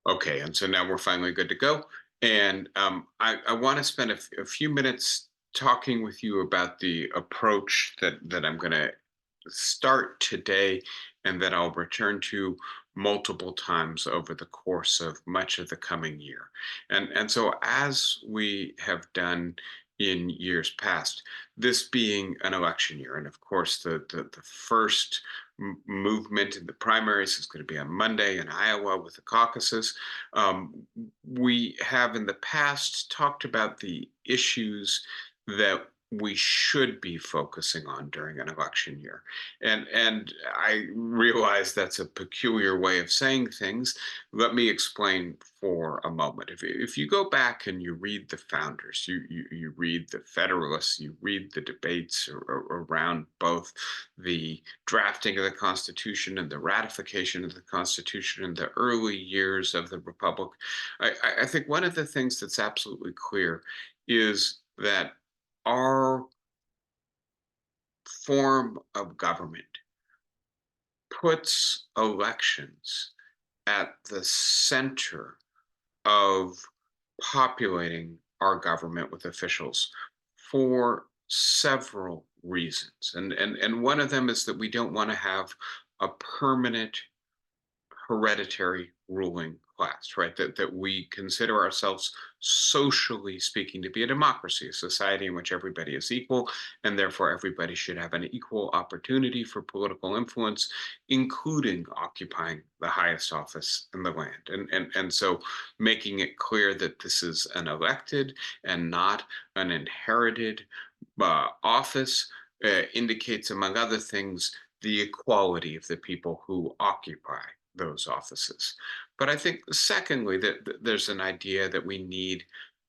Okay, and so now we're finally good to go. And I want to spend a few minutes talking with you about the approach that I'm going to start today and that I'll return to multiple times over the course of much of the coming year. And so as we have done in years past, this being an election year, and of course the first movement in the primaries is going to be on Monday in Iowa with the caucuses. We have in the past talked about the issues that we should be focusing on during an election year. And I realize that's a peculiar way of saying things. Let me explain for a moment. If you go back and you read the founders, you read the Federalists, you read the debates around both the drafting of the Constitution and the ratification of the Constitution in the early years of the Republic, I think one of the things that's absolutely clear is that our form of government puts elections at the center of populating our government with officials for several reasons. And one of them is that we don't want to have a permanent hereditary ruling class, right? That we consider ourselves, socially speaking, to be a democracy, a society in which everybody is equal, and therefore everybody should have an equal opportunity for political influence, including occupying the highest office in the land. And so making it clear that this is an elected and not an inherited office indicates, among other things, the equality of the people who occupy those offices. But I think, secondly, that there's an idea that we need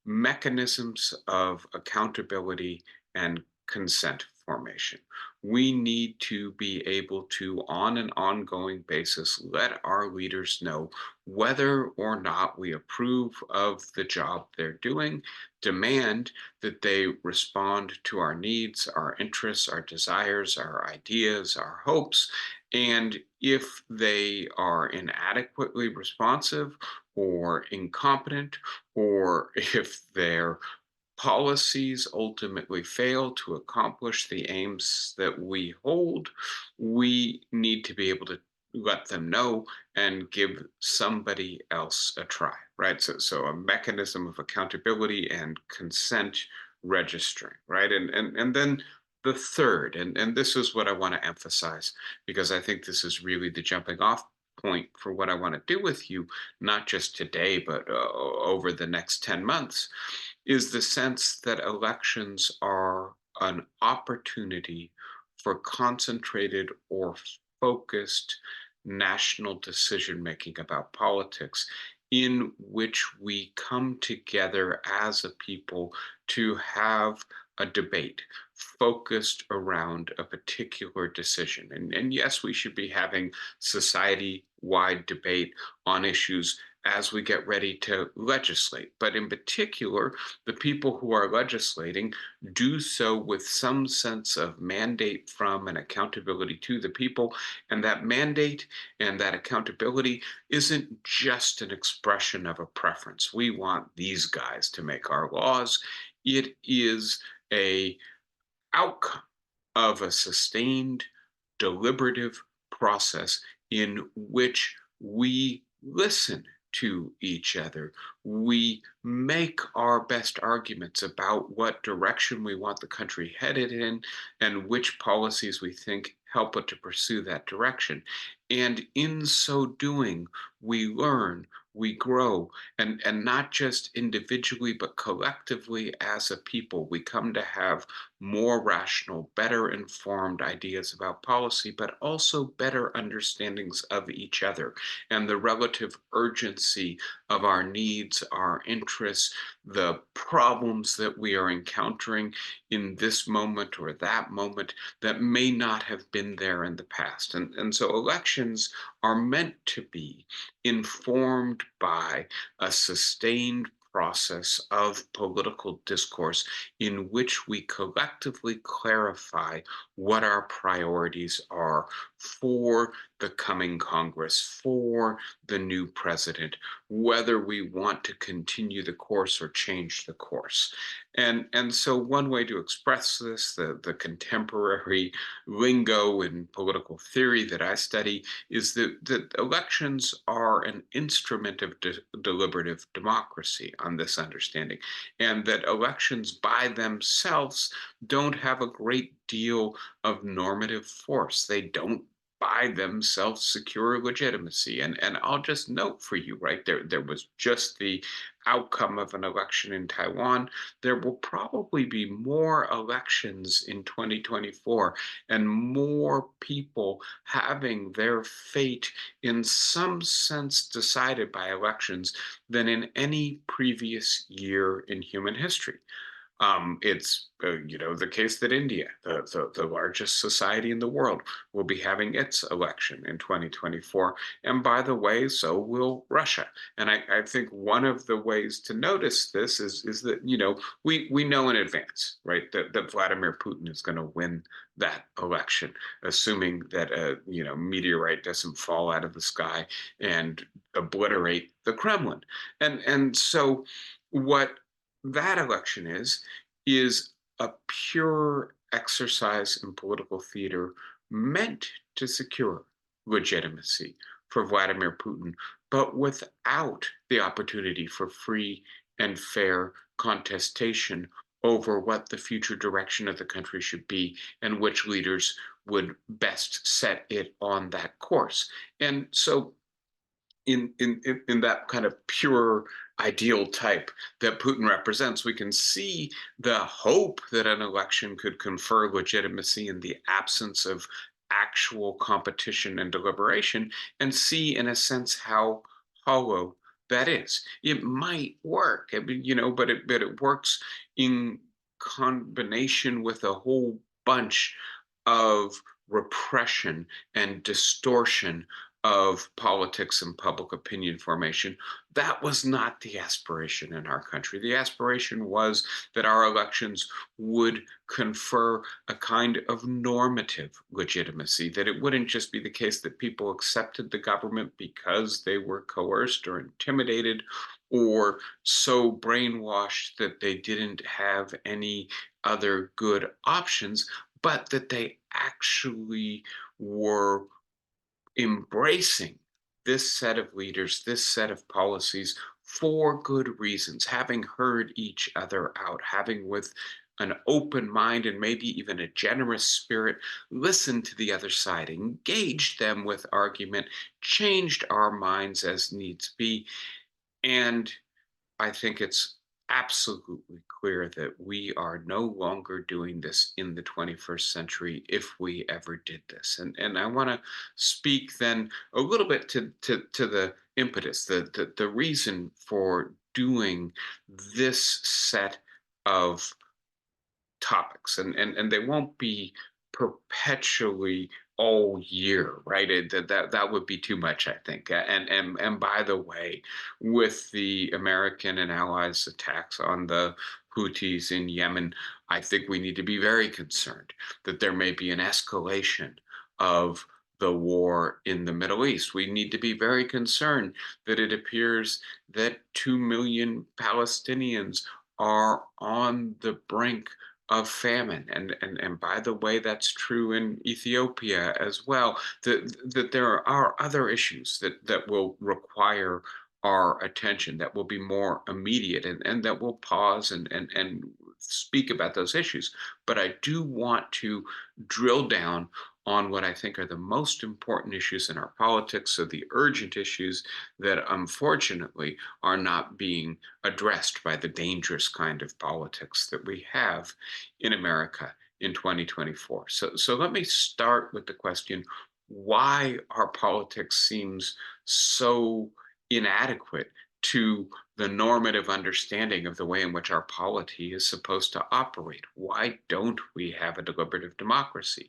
mechanisms of accountability and consent formation. We need to be able to, on an ongoing basis, let our leaders know whether or not we approve of the job they're doing, demand that they respond to our needs, our interests, our desires, our ideas, our hopes, and if they are inadequately responsive or incompetent, or if their policies ultimately fail to accomplish the aims that we hold, we need to be able to let them know and give somebody else a try, right? So a mechanism of accountability and consent registering, right? And then the third, and this is what I want to emphasize, because I think this is really the jumping off point for what I want to do with you, not just today, but over the next 10 months, is the sense that elections are an opportunity for concentrated or focused national decision making about politics, in which we come together as a people to have a debate focused around a particular decision. And yes, we should be having society wide debate on issues as we get ready to legislate. But in particular, the people who are legislating do so with some sense of mandate from and accountability to the people. And that mandate and that accountability isn't just an expression of a preference. We want these guys to make our laws. It is a outcome of a sustained deliberative process in which we listen to each other. We make our best arguments about what direction we want the country headed in and which policies we think help it to pursue that direction. And in so doing, we learn, we grow, and not just individually, but collectively as a people. We come to have more rational, better informed ideas about policy, but also better understandings of each other and the relative urgency of our needs, our interests, the problems that we are encountering in this moment or that moment that may not have been there in the past. And so elections are meant to be informed by a sustained process of political discourse in which we collectively clarify what our priorities are for the coming Congress, for the new president, whether we want to continue the course or change the course. And so one way to express this, the contemporary lingo in political theory that I study, is that elections are an instrument of deliberative democracy on this understanding, and that elections by themselves don't have a great deal of normative force. They don't by themselves secure legitimacy. And I'll just note for you, right, there was just the outcome of an election in Taiwan. There will probably be more elections in 2024, and more people having their fate in some sense decided by elections than in any previous year in human history. It's the case that India, the largest society in the world, will be having its election in 2024, and by the way, so will Russia. And I think one of the ways to notice this is that we know in advance, right, that Vladimir Putin is going to win that election, assuming that a meteorite doesn't fall out of the sky and obliterate the Kremlin. And so what that election is a pure exercise in political theater meant to secure legitimacy for Vladimir Putin, but without the opportunity for free and fair contestation over what the future direction of the country should be and which leaders would best set it on that course. And so in that kind of pure ideal type that Putin represents, we can see the hope that an election could confer legitimacy in the absence of actual competition and deliberation, and see, in a sense, how hollow that is. It might work, I mean, but it works in combination with a whole bunch of repression and distortion of politics and public opinion formation. That was not the aspiration in our country. The aspiration was that our elections would confer a kind of normative legitimacy, that it wouldn't just be the case that people accepted the government because they were coerced or intimidated or so brainwashed that they didn't have any other good options, but that they actually were embracing this set of leaders, this set of policies for good reasons, having heard each other out, having with an open mind and maybe even a generous spirit, listened to the other side, engaged them with argument, changed our minds as needs be. And I think it's absolutely clear that we are no longer doing this in the 21st century if we ever did this. And I want to speak then a little bit to the impetus, the reason for doing this set of topics, and they won't be perpetually all year, right? That would be too much, I think. And by the way, with the American and allies attacks on the Houthis in Yemen, I think we need to be very concerned that there may be an escalation of the war in the Middle East. We need to be very concerned that it appears that 2 million Palestinians are on the brink of famine. And by the way, that's true in Ethiopia as well. That there are other issues that will require our attention, that will be more immediate, and that will pause and speak about those issues. But I do want to drill down on what I think are the most important issues in our politics, so the urgent issues that unfortunately are not being addressed by the dangerous kind of politics that we have in America in 2024. So let me start with the question, why our politics seems so inadequate to the normative understanding of the way in which our polity is supposed to operate. Why don't we have a deliberative democracy?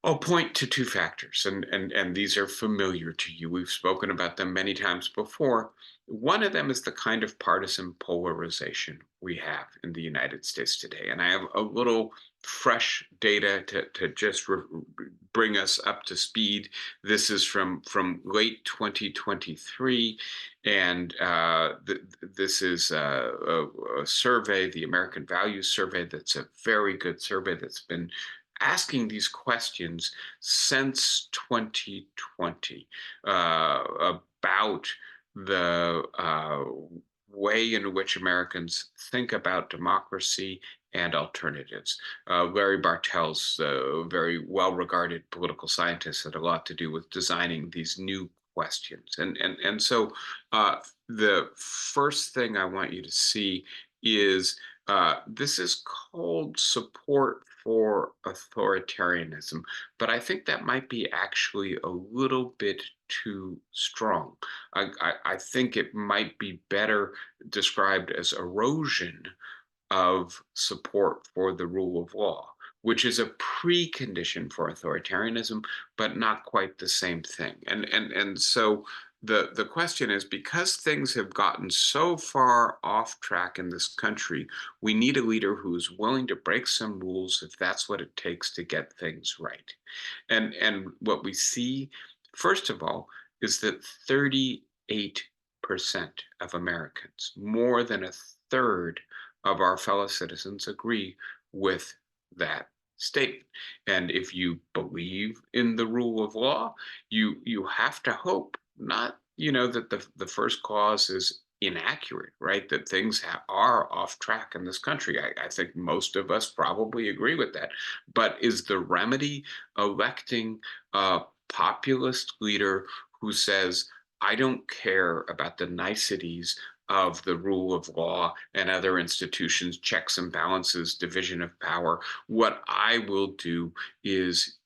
I'll point to two factors, and these are familiar to you. We've spoken about them many times before. One of them is the kind of partisan polarization we have in the United States today. And I have a little fresh data to just bring us up to speed. This is from late 2023, and this is a survey, the American Values Survey. That's a very good survey that's been asking these questions since 2020 about the way in which Americans think about democracy and alternatives. Larry Bartels, a very well regarded political scientist, had a lot to do with designing these new questions. And so the first thing I want you to see is this is called support for authoritarianism, but I think that might be actually a little bit too strong. I think it might be better described as erosion of support for the rule of law, which is a precondition for authoritarianism, but not quite the same thing. And so the question is, because things have gotten so far off track in this country, we need a leader who's willing to break some rules if that's what it takes to get things right. And what we see, first of all, is that 38% of Americans, more than a third of our fellow citizens, agree with that statement. And if you believe in the rule of law, you have to hope not, that the first clause is inaccurate, right? That things are off track in this country. I think most of us probably agree with that. But is the remedy electing a populist leader who says, I don't care about the niceties of the rule of law and other institutions, checks and balances, division of power? What I will do is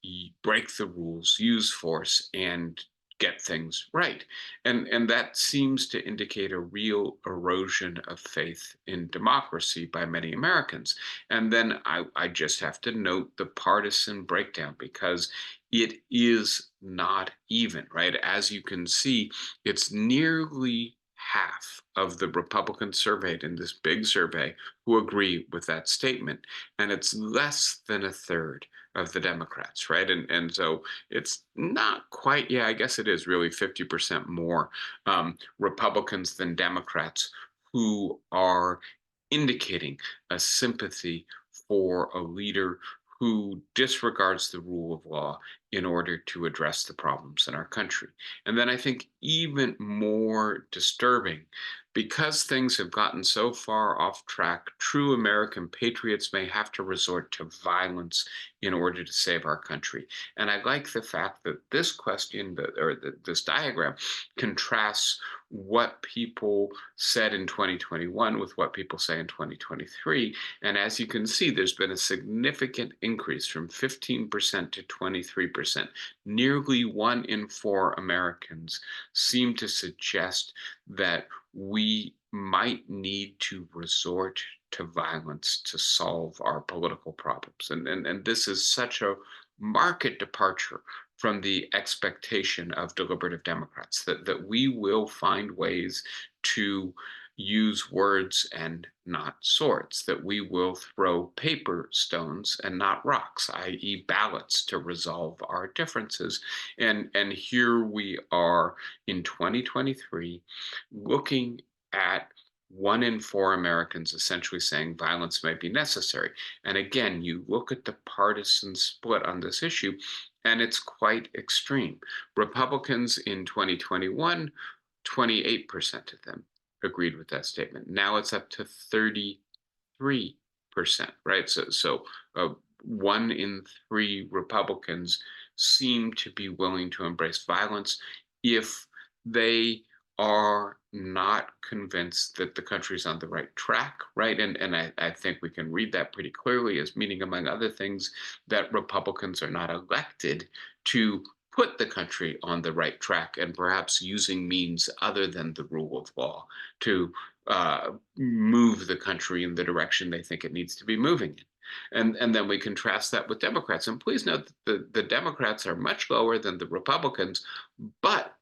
break the rules, use force, and get things right. And that seems to indicate a real erosion of faith in democracy by many Americans. And then I just have to note the partisan breakdown, because it is not even, right? As you can see, it's nearly half of the Republicans surveyed in this big survey who agree with that statement. And it's less than a third of the Democrats, right? And so it's not quite, yeah, I guess it is really 50% more Republicans than Democrats who are indicating a sympathy for a leader who disregards the rule of law in order to address the problems in our country. And then I think even more disturbing, because things have gotten so far off track, true American patriots may have to resort to violence in order to save our country. And I like the fact that this question, this diagram, contrasts what people said in 2021 with what people say in 2023. And as you can see, there's been a significant increase from 15% to 23%. Nearly 1 in 4 Americans seem to suggest that we might need to resort to violence to solve our political problems. And this is such a marked departure from the expectation of deliberative Democrats, that we will find ways to use words and not swords, that we will throw paper stones and not rocks, i.e., ballots, to resolve our differences. And here we are in 2023 looking at 1 in 4 Americans essentially saying violence may be necessary. And again, you look at the partisan split on this issue, and it's quite extreme. Republicans in 2021, 28% of them agreed with that statement. Now it's up to 33%, right? So 1 in 3 Republicans seem to be willing to embrace violence if they are not convinced that the country's on the right track, right? And I think we can read that pretty clearly as meaning, among other things, that Republicans are not elected to put the country on the right track, and perhaps using means other than the rule of law to move the country in the direction they think it needs to be moving in. And then we contrast that with Democrats. And please note that the Democrats are much lower than the Republicans, but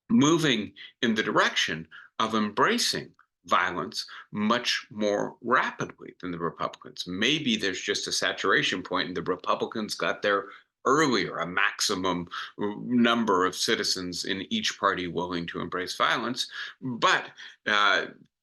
moving in the direction of embracing violence much more rapidly than the Republicans. Maybe there's just a saturation point, and the Republicans got there earlier, a maximum number of citizens in each party willing to embrace violence. But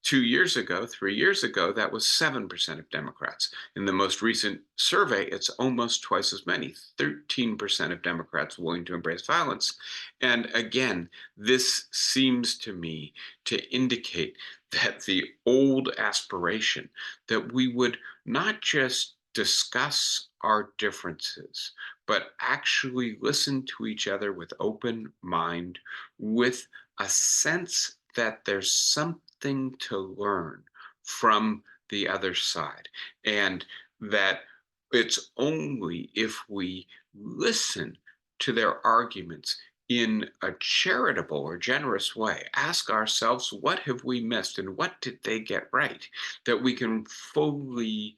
2 years ago, 3 years ago, that was 7% of Democrats. In the most recent survey, it's almost twice as many, 13% of Democrats willing to embrace violence. And again, this seems to me to indicate that the old aspiration that we would not just discuss our differences, but actually listen to each other with open mind, with a sense that there's something to learn from the other side, and that it's only if we listen to their arguments in a charitable or generous way, ask ourselves, what have we missed and what did they get right? That we can fully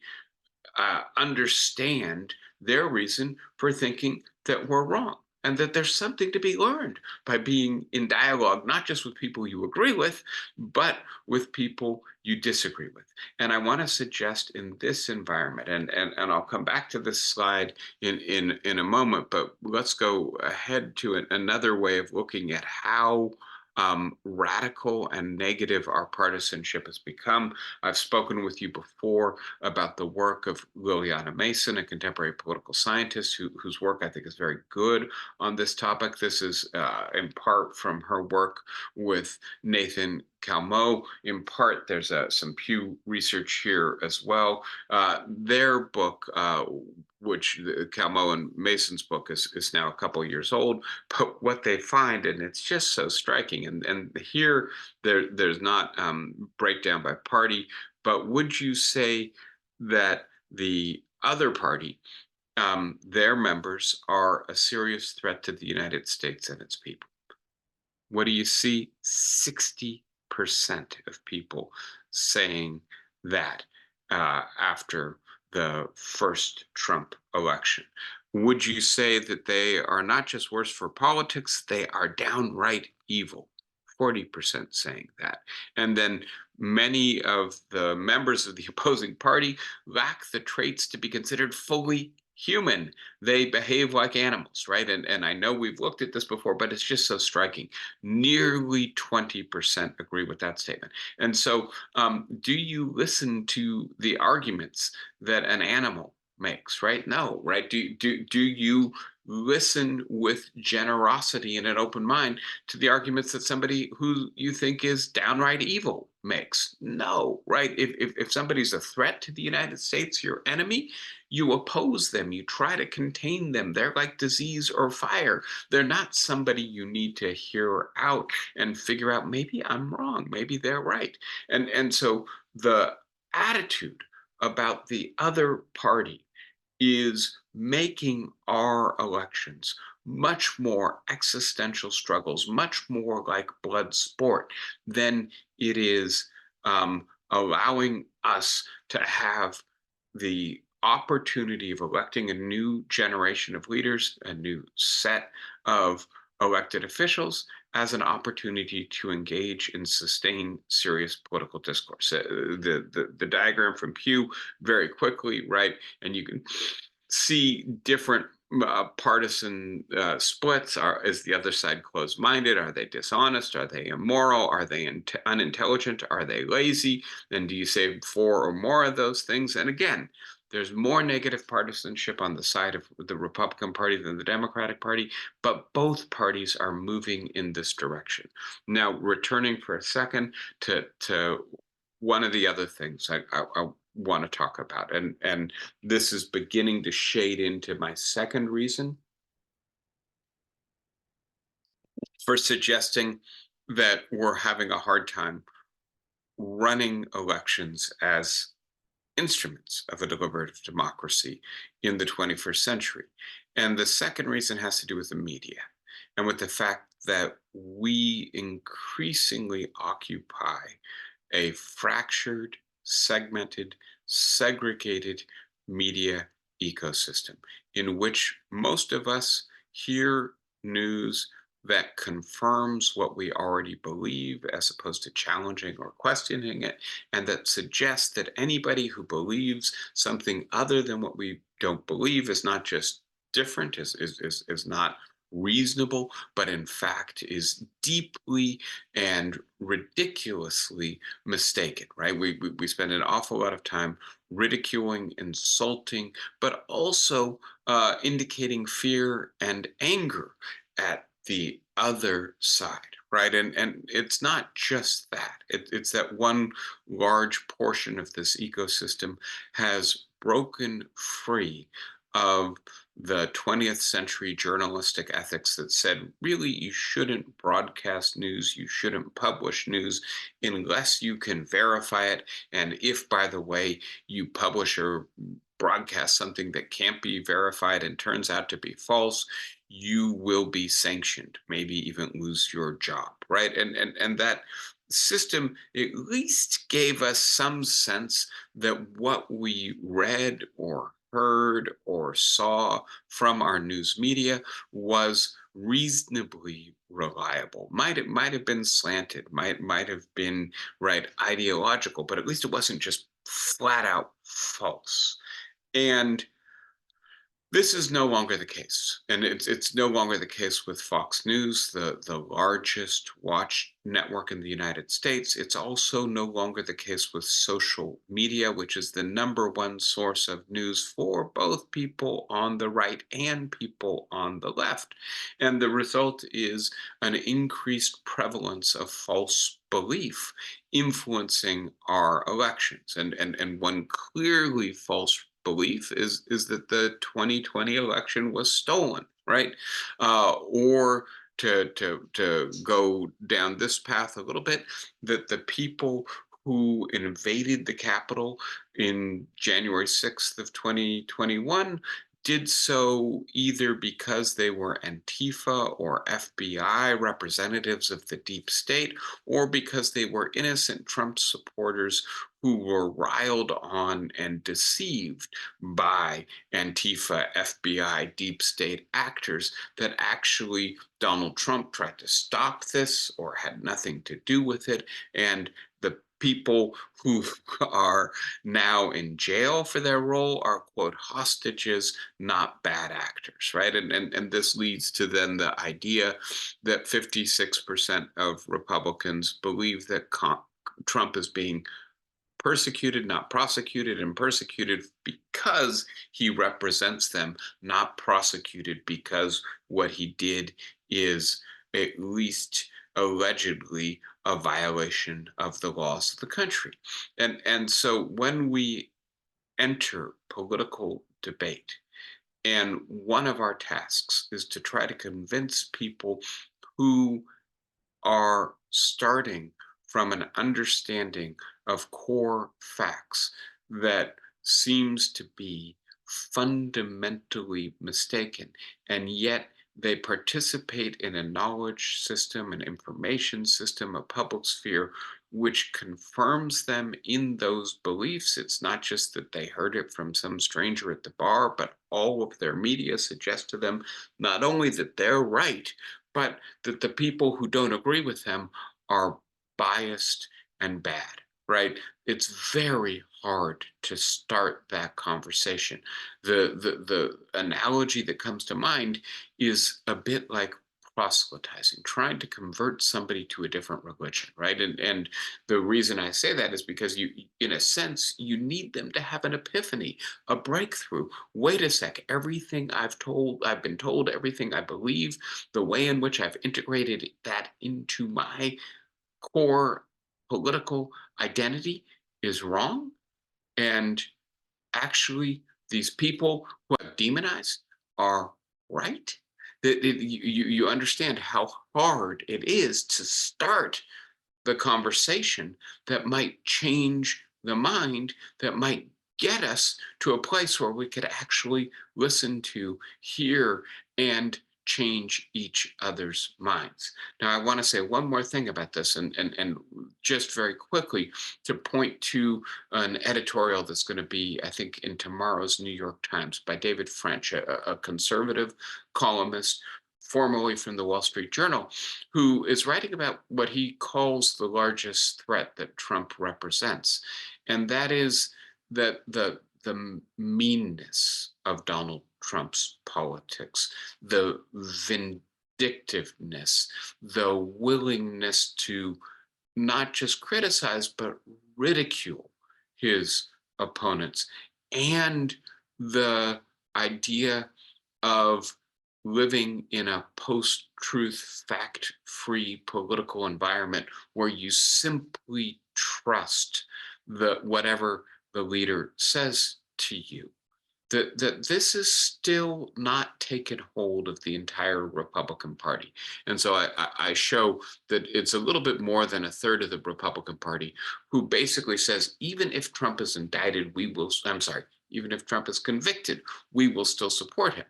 understand their reason for thinking that we're wrong. And that there's something to be learned by being in dialogue, not just with people you agree with, but with people you disagree with. And I want to suggest in this environment, and I'll come back to this slide in a moment, but let's go ahead to another way of looking at how radical and negative our partisanship has become. I've spoken with you before about the work of Liliana Mason, a contemporary political scientist whose work I think is very good on this topic. This is in part from her work with Nathan Calmo. In part, there's some Pew research here as well. Their book, which Calmo and Mason's book is now a couple years old, but what they find, and it's just so striking, and here there's not breakdown by party, but would you say that the other party, their members, are a serious threat to the United States and its people? What do you see? 60% of people saying that after the first Trump election. Would you say that they are not just worse for politics, they are downright evil? 40% saying that. And then many of the members of the opposing party lack the traits to be considered fully human. They behave like animals, right? And I know we've looked at this before, but it's just so striking. Nearly 20% agree with that statement. And so, do you listen to the arguments that an animal makes, right? No, right? Do you listen with generosity and an open mind to the arguments that somebody who you think is downright evil makes? No, right? If somebody's a threat to the United States, your enemy, you oppose them, you try to contain them. They're like disease or fire. They're not somebody you need to hear out and figure out, maybe I'm wrong, maybe they're right. And so the attitude about the other party is making our elections much more existential struggles, much more like blood sport than it is allowing us to have the opportunity of electing a new generation of leaders, a new set of elected officials, as an opportunity to engage in sustained serious political discourse. The diagram from Pew very quickly, right? And you can see different partisan splits. Is the other side closed-minded? Are they dishonest? Are they immoral? Are they unintelligent? Are they lazy? And do you say four or more of those things? And again, there's more negative partisanship on the side of the Republican Party than the Democratic Party, but both parties are moving in this direction. Now, returning for a second to one of the other things I want to talk about, and this is beginning to shade into my second reason for suggesting that we're having a hard time running elections as instruments of a deliberative democracy in the 21st century. And the second reason has to do with the media and with the fact that we increasingly occupy a fractured, segmented, segregated media ecosystem in which most of us hear news that confirms what we already believe as opposed to challenging or questioning it, and that suggests that anybody who believes something other than what we don't believe is not just different, is not reasonable, but in fact is deeply and ridiculously mistaken, right? We spend an awful lot of time ridiculing, insulting, but also indicating fear and anger at the other side, right? And it's not just that. It's that one large portion of this ecosystem has broken free of the 20th century journalistic ethics that said really you shouldn't broadcast news, you shouldn't publish news unless you can verify it. And if, by the way, you publish or broadcast something that can't be verified and turns out to be false, you will be sanctioned, maybe even lose your job, right? And that system at least gave us some sense that what we read or heard or saw from our news media was reasonably reliable. Might have been slanted, might have been right ideological, but at least it wasn't just flat out false. And this is no longer the case, and it's no longer the case with Fox News, the largest watch network in the United States. It's also no longer the case with social media, which is the number one source of news for both people on the right and people on the left. And the result is an increased prevalence of false belief influencing our elections. And one clearly false belief is that the 2020 election was stolen, right? Or to go down this path a little bit, that the people who invaded the Capitol in January 6th of 2021 did so either because they were Antifa or FBI representatives of the deep state, or because they were innocent Trump supporters who were riled on and deceived by Antifa, FBI, deep state actors, that actually Donald Trump tried to stop this or had nothing to do with it. And the people who are now in jail for their role are, quote, hostages, not bad actors, right? And this leads to then the idea that 56% of Republicans believe that Trump is being persecuted, not prosecuted, and persecuted because he represents them, not prosecuted because what he did is at least allegedly a violation of the laws of the country. And so when we enter political debate, and one of our tasks is to try to convince people who are starting from an understanding of core facts that seems to be fundamentally mistaken, and yet they participate in a knowledge system, an information system, a public sphere, which confirms them in those beliefs. It's not just that they heard it from some stranger at the bar, but all of their media suggests to them not only that they're right, but that the people who don't agree with them are biased and bad, right? It's very hard to start that conversation. The analogy that comes to mind is a bit like proselytizing, trying to convert somebody to a different religion, right? And the reason I say that is because you, in a sense, you need them to have an epiphany, a breakthrough. Wait a sec, I've been told, everything I believe, the way in which I've integrated that into my core political identity is wrong. And actually, these people who I've demonized are right. You understand how hard it is to start the conversation that might change the mind, that might get us to a place where we could actually listen to, hear, and change each other's minds. Now, I want to say one more thing about this, and just very quickly to point to an editorial that's going to be, I think, in tomorrow's New York Times by David French, a conservative columnist, formerly from the Wall Street Journal, who is writing about what he calls the largest threat that Trump represents, and that is that the meanness of Donald Trump's politics, the vindictiveness, the willingness to not just criticize, but ridicule his opponents, and the idea of living in a post truth, fact free political environment where you simply trust whatever the leader says to you, that this is still not taken hold of the entire Republican Party. And so I show that it's a little bit more than a third of the Republican Party who basically says, even if Trump is indicted, I'm sorry, even if Trump is convicted, we will still support him.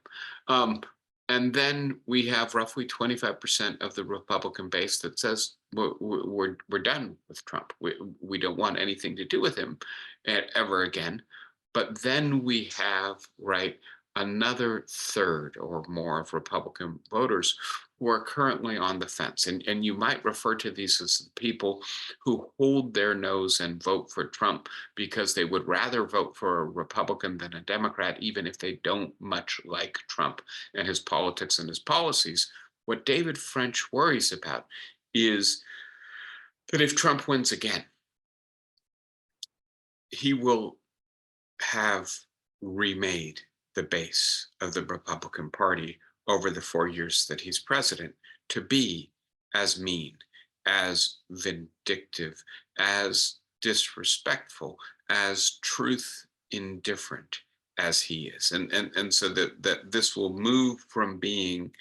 Um, and then we have roughly 25% of the Republican base that says we're done with Trump. We don't want anything to do with him ever again. But then we have, right, another third or more of Republican voters who are currently on the fence. And you might refer to these as people who hold their nose and vote for Trump because they would rather vote for a Republican than a Democrat, even if they don't much like Trump and his politics and his policies. What David French worries about is that if Trump wins again, he will have remade the base of the Republican Party over the 4 years that he's president to be as mean, as vindictive, as disrespectful, as truth indifferent as he is. And so that this will move from being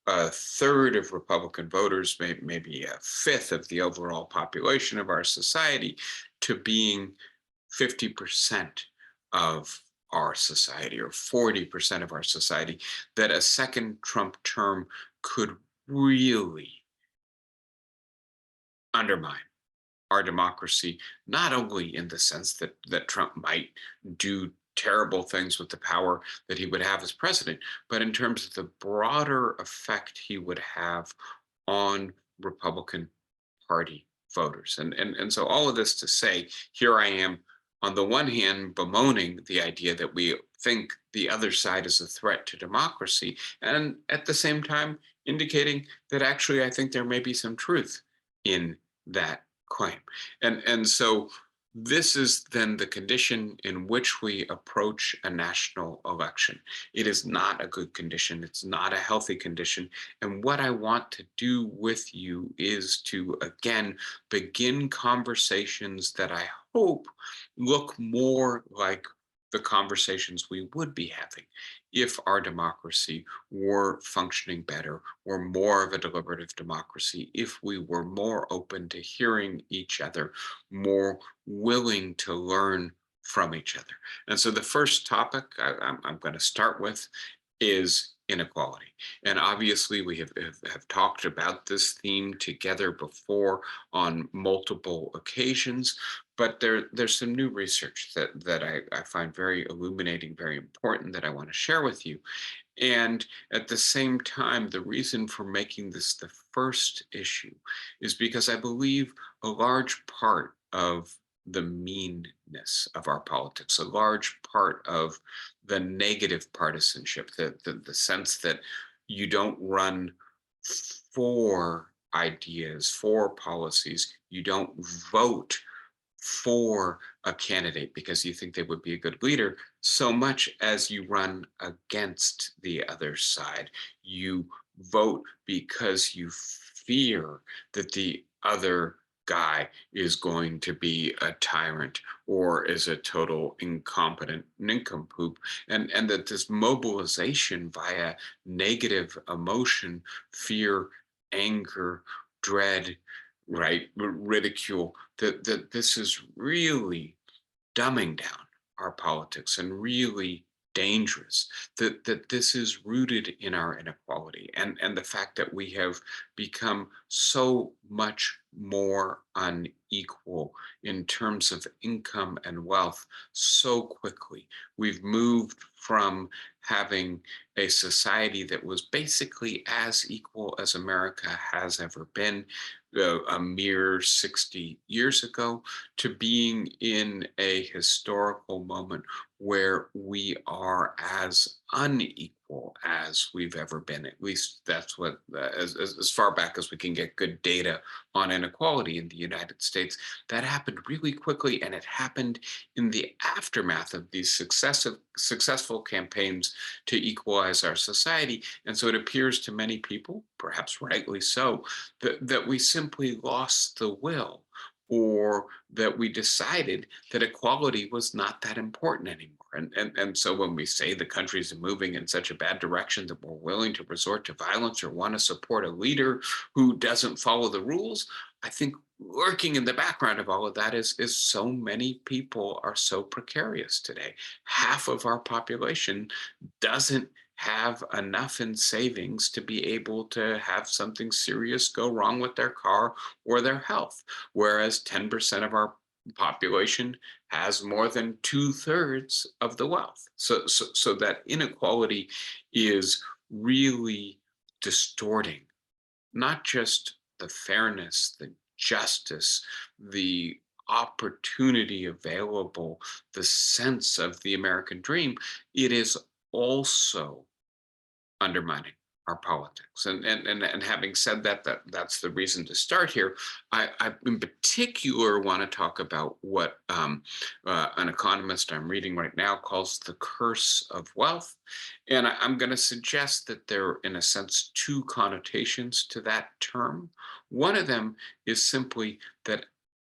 a third of Republican voters, maybe a fifth of the overall population of our society, to being 50% of our society or 40% of our society, that a second Trump term could really undermine our democracy, not only in the sense that Trump might do terrible things with the power that he would have as president, but in terms of the broader effect he would have on Republican Party voters. And so all of this to say, here I am on the one hand bemoaning the idea that we think the other side is a threat to democracy, and at the same time indicating that actually I think there may be some truth in that claim. And so this is then the condition in which we approach a national election. It is not a good condition. It's not a healthy condition. And what I want to do with you is to, again, begin conversations that I hope look more like the conversations we would be having if our democracy were functioning better, were more of a deliberative democracy, if we were more open to hearing each other, more willing to learn from each other. And so the first topic I'm going to start with is inequality. And obviously, we have talked about this theme together before on multiple occasions, but there's some new research that I find very illuminating, very important that I want to share with you. And at the same time, the reason for making this the first issue is because I believe a large part of the meanness of our politics, a large part of the negative partisanship, the sense that you don't run for ideas, for policies, you don't vote for a candidate because you think they would be a good leader, so much as you run against the other side. You vote because you fear that the other guy is going to be a tyrant or is a total incompetent nincompoop, and that this mobilization via negative emotion, fear, anger, dread, right, ridicule, that this is really dumbing down our politics and really dangerous, that this is rooted in our inequality, and the fact that we have become so much more unequal in terms of income and wealth so quickly. We've moved from having a society that was basically as equal as America has ever been a mere 60 years ago, to being in a historical moment where we are as unequal as we've ever been. At least that's what, as far back as we can get good data on inequality in the United States. That happened really quickly, and it happened in the aftermath of these successful campaigns to equalize our society. And so it appears to many people, perhaps rightly so, that we simply lost the will, or that we decided that equality was not that important anymore. And so when we say the countries are moving in such a bad direction that we're willing to resort to violence or want to support a leader who doesn't follow the rules, I think lurking in the background of all of that is so many people are so precarious today. Half of our population doesn't have enough in savings to be able to have something serious go wrong with their car or their health, whereas 10% of our population has more than two-thirds of the wealth. So that inequality is really distorting not just the fairness, the justice, the opportunity available, the sense of the American dream. It is also undermining our politics. And having said that, that's the reason to start here. I in particular want to talk about what an economist I'm reading right now calls the curse of wealth. And I'm going to suggest that there are, in a sense, two connotations to that term. One of them is simply that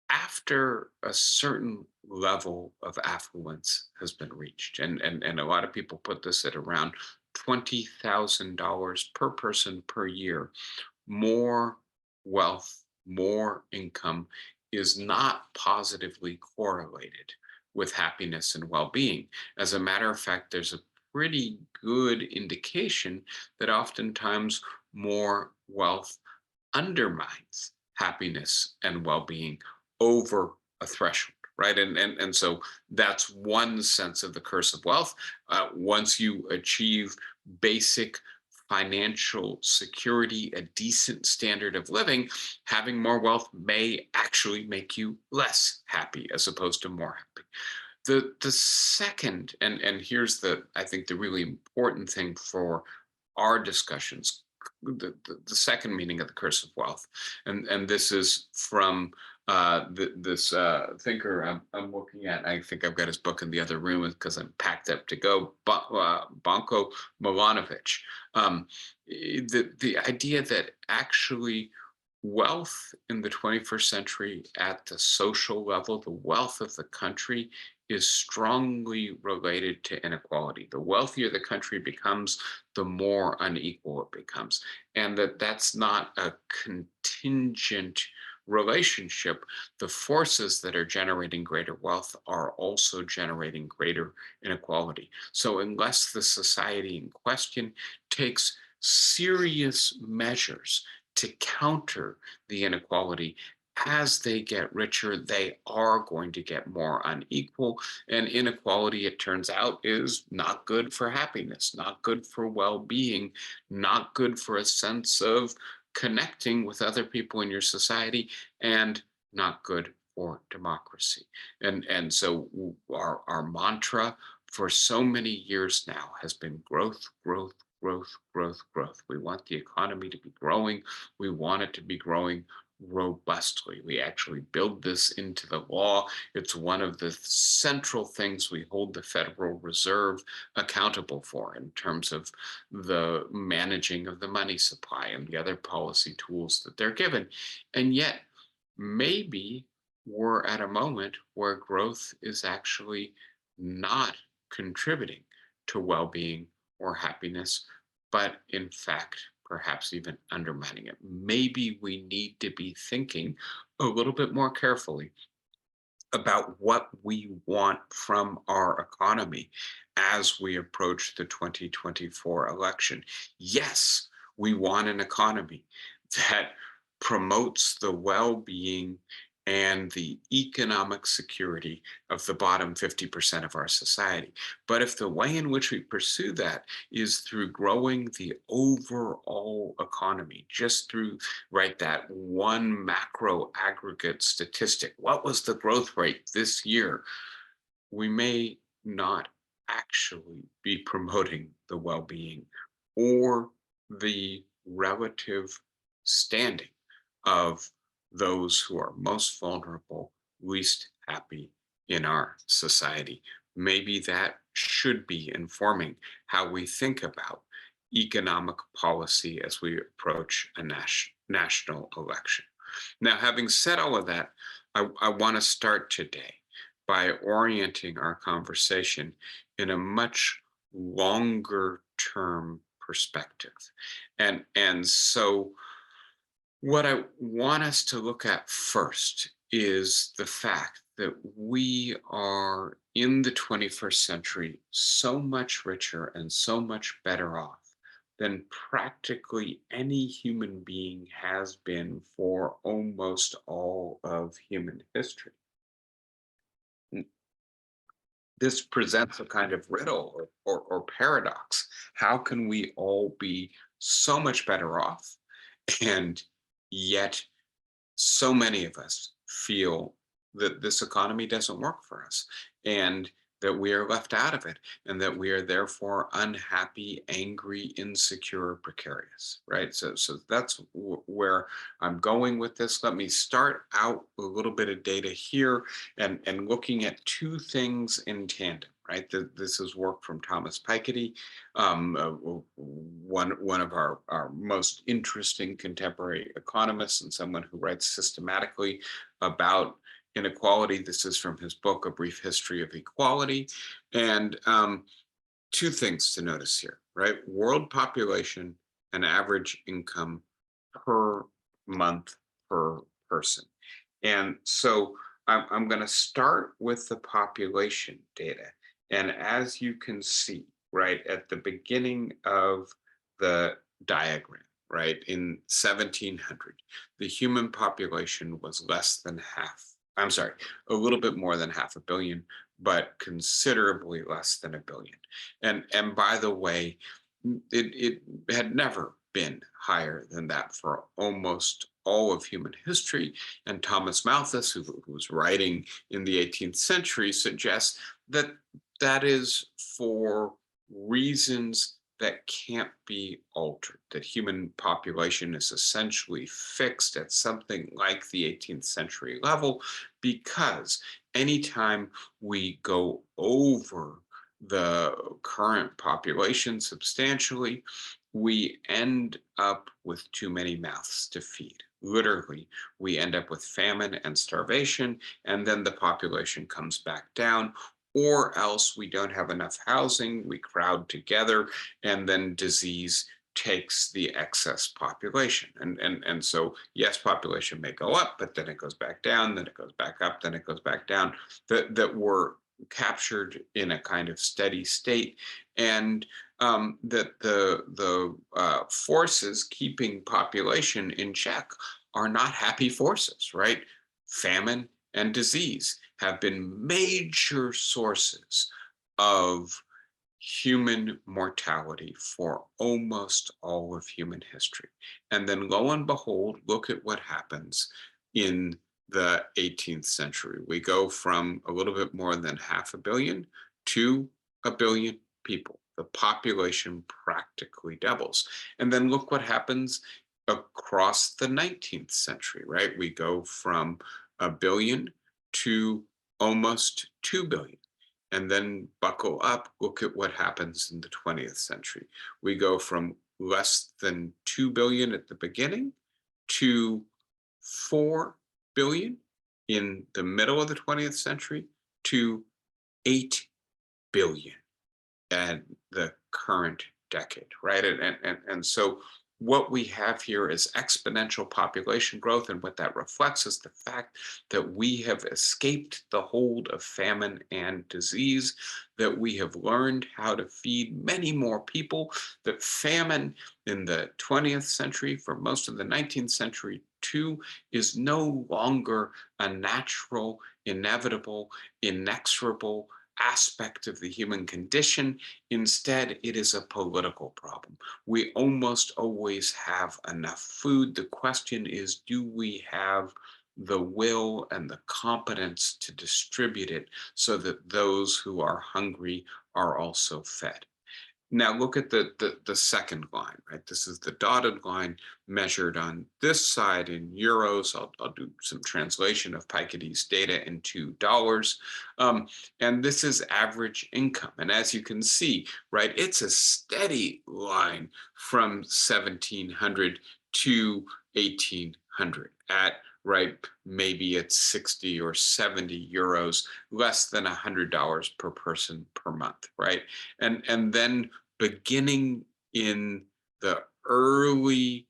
after a certain level of affluence has been reached, and a lot of people put this at around $20,000 per person per year, more wealth, more income is not positively correlated with happiness and well being. As a matter of fact, there's a pretty good indication that oftentimes more wealth undermines happiness and well-being over a threshold, right? And so that's one sense of the curse of wealth. Once you achieve basic financial security, a decent standard of living, having more wealth may actually make you less happy as opposed to more happy. The second, and here's the, I think, the really important thing for our discussions, the second meaning of the curse of wealth, and this is from this thinker I'm looking at. I think I've got his book in the other room because I'm packed up to go. Banko Milanovic. The idea that actually wealth in the 21st century at the social level, the wealth of the country, is strongly related to inequality. The wealthier the country becomes, the more unequal it becomes. And that's not a contingent relationship. The forces that are generating greater wealth are also generating greater inequality. So unless the society in question takes serious measures to counter the inequality, as they get richer, they are going to get more unequal. And inequality, it turns out, is not good for happiness, not good for well being, not good for a sense of connecting with other people in your society, and not good for democracy. And so our mantra for so many years now has been growth, growth, growth, growth, growth. We want the economy to be growing. We want it to be growing robustly. We actually build this into the law. It's one of the central things we hold the Federal Reserve accountable for in terms of the managing of the money supply and the other policy tools that they're given. And yet, maybe we're at a moment where growth is actually not contributing to well-being or happiness, but in fact, perhaps even undermining it. Maybe we need to be thinking a little bit more carefully about what we want from our economy as we approach the 2024 election. Yes, we want an economy that promotes the well being and the economic security of the bottom 50% of our society. But if the way in which we pursue that is through growing the overall economy, just through, right, that one macro aggregate statistic, what was the growth rate this year, we may not actually be promoting the well-being or the relative standing of those who are most vulnerable, least happy in our society. Maybe that should be informing how we think about economic policy as we approach a national election. Now, having said all of that, I want to start today by orienting our conversation in a much longer term perspective. And so what I want us to look at first is the fact that we are in the 21st century so much richer and so much better off than practically any human being has been for almost all of human history. This presents a kind of riddle or paradox. How can we all be so much better off and yet so many of us feel that this economy doesn't work for us and that we are left out of it and that we are therefore unhappy, angry, insecure, precarious, right? So that's where I'm going with this. Let me start out a little bit of data here and looking at two things in tandem. Right, this is work from Thomas Piketty, one of our most interesting contemporary economists and someone who writes systematically about inequality. This is from his book, A Brief History of Equality. And two things to notice here, right? World population and average income per month per person. And so I'm going to start with the population data. And as you can see, right, at the beginning of the diagram, right, in 1700, the human population was less than half. I'm sorry, a little bit more than half a billion, but considerably less than a billion. And by the way, it had never been higher than that for almost all of human history. And Thomas Malthus, who was writing in the 18th century, suggests that that is for reasons that can't be altered, that human population is essentially fixed at something like the 18th century level, because anytime we go over the current population substantially, we end up with too many mouths to feed. Literally, we end up with famine and starvation, and then the population comes back down, or else we don't have enough housing, we crowd together, and then disease takes the excess population. And so, yes, population may go up, but then it goes back down, then it goes back up, then it goes back down, that we're captured in a kind of steady state, and that the forces keeping population in check are not happy forces, right? Famine and disease have been major sources of human mortality for almost all of human history. And then lo and behold, look at what happens in the 18th century. We go from a little bit more than half a billion to a billion people. The population practically doubles. And then look what happens across the 19th century, right? We go from a billion to almost 2 billion. And then buckle up, look at what happens in the 20th century. We go from less than 2 billion at the beginning to 4 billion in the middle of the 20th century to 8 billion at the current decade, right? And so what we have here is exponential population growth. And what that reflects is the fact that we have escaped the hold of famine and disease, that we have learned how to feed many more people, that famine in the 20th century, for most of the 19th century too, is no longer a natural, inevitable, inexorable aspect of the human condition. Instead, it is a political problem. We almost always have enough food. The question is, do we have the will and the competence to distribute it so that those who are hungry are also fed? Now look at the second line, right? This is the dotted line measured on this side in euros. I'll do some translation of Piketty's data into dollars. And this is average income. And as you can see, right, it's a steady line from 1700 to 1800 at, right, maybe it's 60 or 70 euros, less than $100 per person per month, right? And then beginning in the early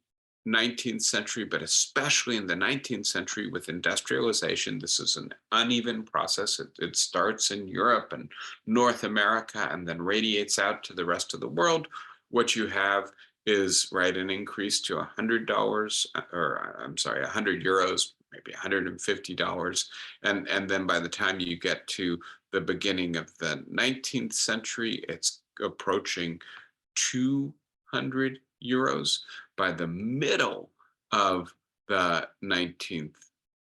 19th century, but especially in the 19th century with industrialization, this is an uneven process. It starts in Europe and North America and then radiates out to the rest of the world. What you have is, right, an increase to $100, or I'm sorry, 100 euros, maybe $150. And then by the time you get to the beginning of the 19th century, it's approaching 200 euros. By the middle of the 19th,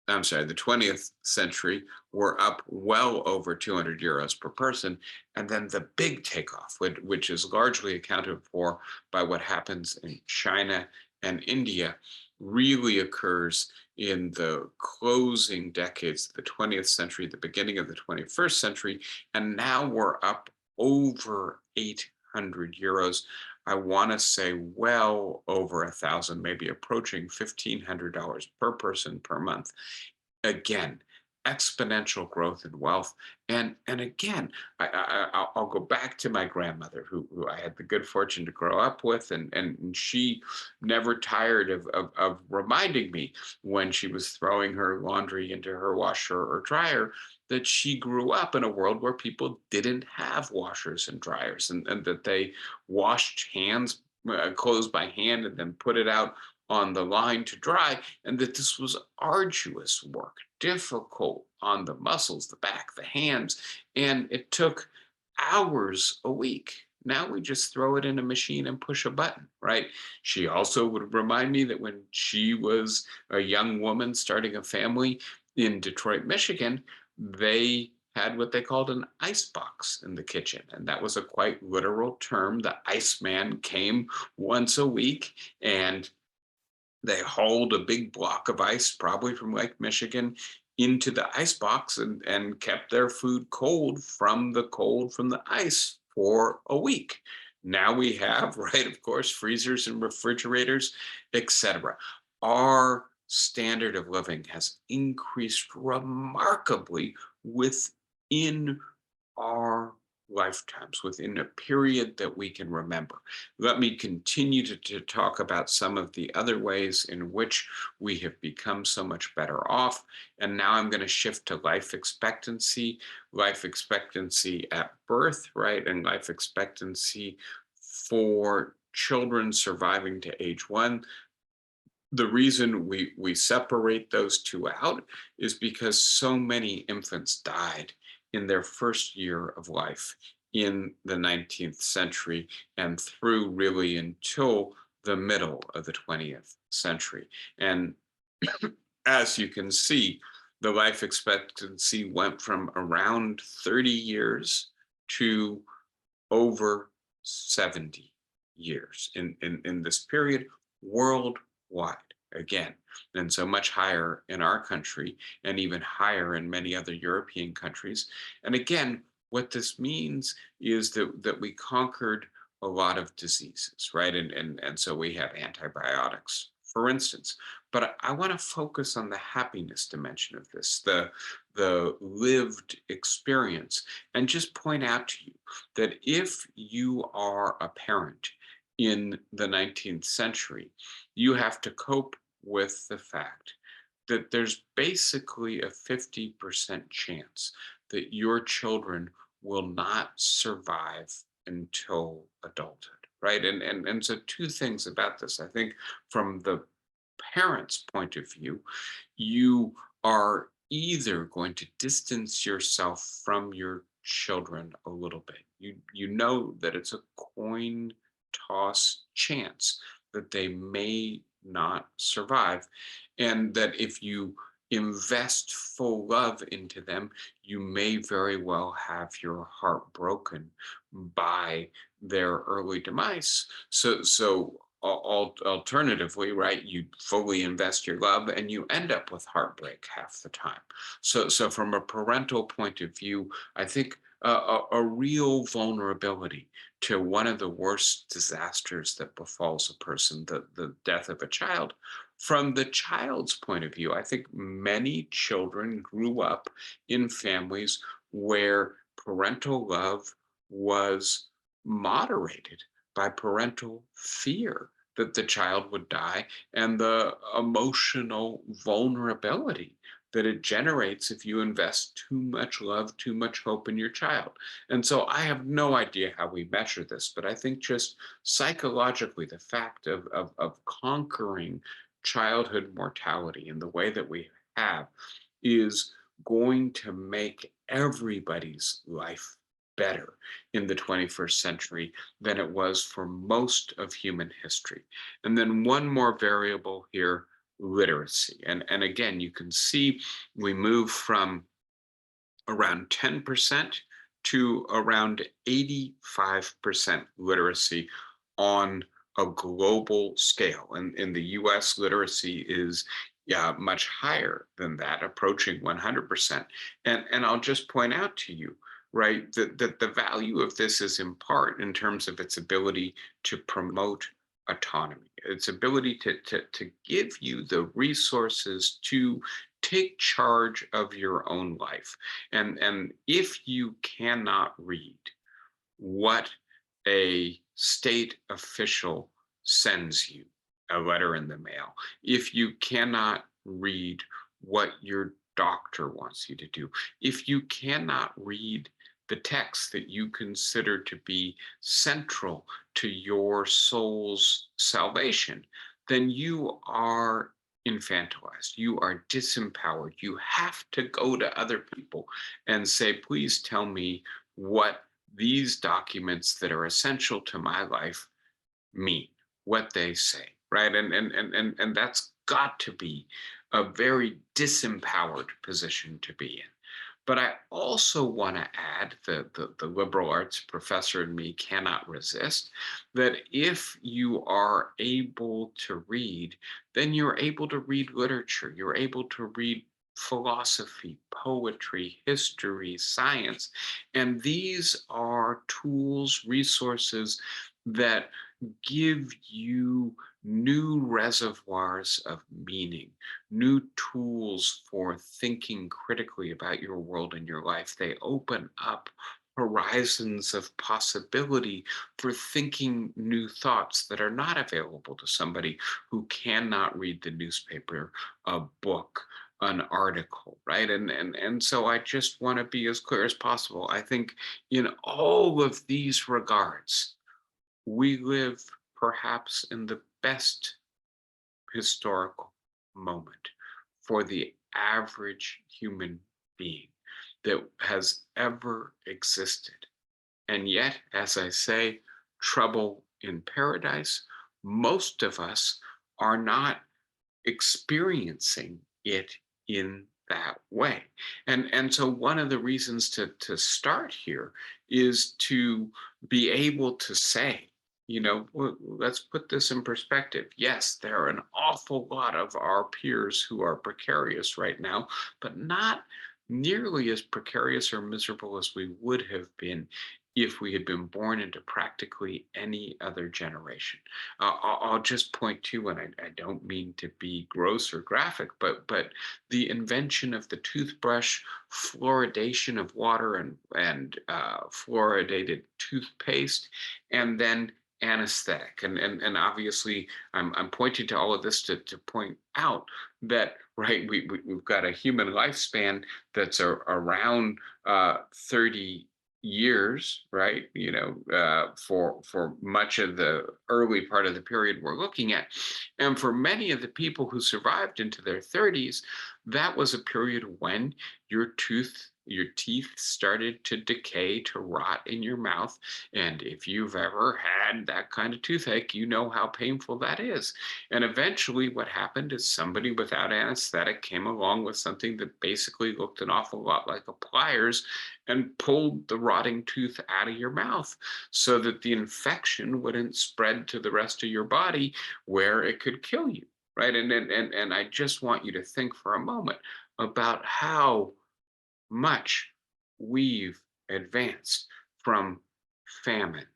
I'm sorry, the 20th century, we're up well over 200 euros per person. And then the big takeoff, which is largely accounted for by what happens in China and India, really occurs in the closing decades of the 20th century, the beginning of the 21st century. And now we're up over 800 euros. I want to say well over 1,000, maybe approaching $1,500 per person per month. Again, exponential growth in wealth. And again, I'll go back to my grandmother, who I had the good fortune to grow up with, and she never tired of reminding me when she was throwing her laundry into her washer or dryer that she grew up in a world where people didn't have washers and dryers, and that they washed clothes by hand and then put it out on the line to dry, and that this was arduous work, difficult on the muscles, the back, the hands, and it took hours a week. Now we just throw it in a machine and push a button, right? She also would remind me that when she was a young woman starting a family in Detroit, Michigan, they had what they called an ice box in the kitchen. And that was a quite literal term. The iceman came once a week and they hauled a big block of ice, probably from Lake Michigan, into the ice box and kept their food cold from the ice for a week. Now we have, right, of course, freezers and refrigerators, etc. Our standard of living has increased remarkably within our lifetimes, within a period that we can remember. Let me continue to talk about some of the other ways in which we have become so much better off. And now I'm going to shift to life expectancy at birth, right? And life expectancy for children surviving to age 1. The reason we separate those two out is because so many infants died in their first year of life in the 19th century and through really until the middle of the 20th century. And as you can see, the life expectancy went from around 30 years to over 70 years in this period worldwide again. And so much higher in our country and even higher in many other European countries. And again, what this means is that we conquered a lot of diseases, right? And so we have antibiotics, for instance. But I want to focus on the happiness dimension of this, the lived experience, and just point out to you that if you are a parent in the 19th century, you have to cope with the fact that there's basically a 50% chance that your children will not survive until adulthood, right? And so two things about this. I think from the parent's point of view, you are either going to distance yourself from your children a little bit. You know that it's a coin toss chance that they may not survive, and that if you invest full love into them, you may very well have your heart broken by their early demise. Alternatively, right, you fully invest your love and you end up with heartbreak half the time. So from a parental point of view, I think a real vulnerability to one of the worst disasters that befalls a person, the death of a child. From the child's point of view, I think many children grew up in families where parental love was moderated by parental fear that the child would die and the emotional vulnerability that it generates if you invest too much love, too much hope in your child. And so I have no idea how we measure this, but I think just psychologically, the fact of conquering childhood mortality in the way that we have is going to make everybody's life better in the 21st century than it was for most of human history. And then one more variable here, literacy. And again, you can see we move from around 10% to around 85% literacy on a global scale. And in the US, literacy is, yeah, much higher than that, approaching 100%. And I'll just point out to you, right, that the value of this is in part in terms of its ability to promote autonomy, its ability to give you the resources to take charge of your own life. And if you cannot read what a state official sends you, a letter in the mail, if you cannot read what your doctor wants you to do, if you cannot read the text that you consider to be central to your soul's salvation, then you are infantilized. You are disempowered. You have to go to other people and say, please tell me what these documents that are essential to my life mean, what they say, right? And that's got to be a very disempowered position to be in. But I also want to add, the liberal arts professor in me cannot resist, that if you are able to read, then you're able to read literature, you're able to read philosophy, poetry, history, science. And these are tools, resources that give you new reservoirs of meaning, new tools for thinking critically about your world and your life. They open up horizons of possibility for thinking new thoughts that are not available to somebody who cannot read the newspaper, a book, an article, right? And so I just want to be as clear as possible. I think in all of these regards, we live perhaps in the best historical moment for the average human being that has ever existed. And yet, as I say, trouble in paradise, most of us are not experiencing it in that way. And so one of the reasons to start here is to be able to say, let's put this in perspective. Yes, there are an awful lot of our peers who are precarious right now, but not nearly as precarious or miserable as we would have been if we had been born into practically any other generation. I'll just point to, and I don't mean to be gross or graphic, but the invention of the toothbrush, fluoridation of water, and fluoridated toothpaste, and then anesthetic. And obviously I'm pointing to all of this to point out that, right, we've got a human lifespan that's around 30 years, right, for much of the early part of the period we're looking at. And for many of the people who survived into their 30s, that was a period when your teeth started to decay, to rot in your mouth. And if you've ever had that kind of toothache, you know how painful that is. And eventually, what happened is somebody without anesthetic came along with something that basically looked an awful lot like a pliers and pulled the rotting tooth out of your mouth so that the infection wouldn't spread to the rest of your body where it could kill you. Right. And I just want you to think for a moment about how much we've advanced from famine,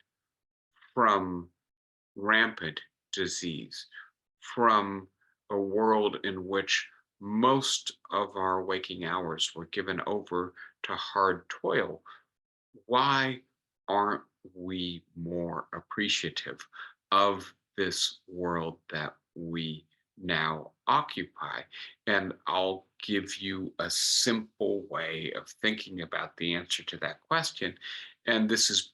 from rampant disease, from a world in which most of our waking hours were given over to hard toil. Why aren't we more appreciative of this world that we now occupy? And I'll give you a simple way of thinking about the answer to that question. And this is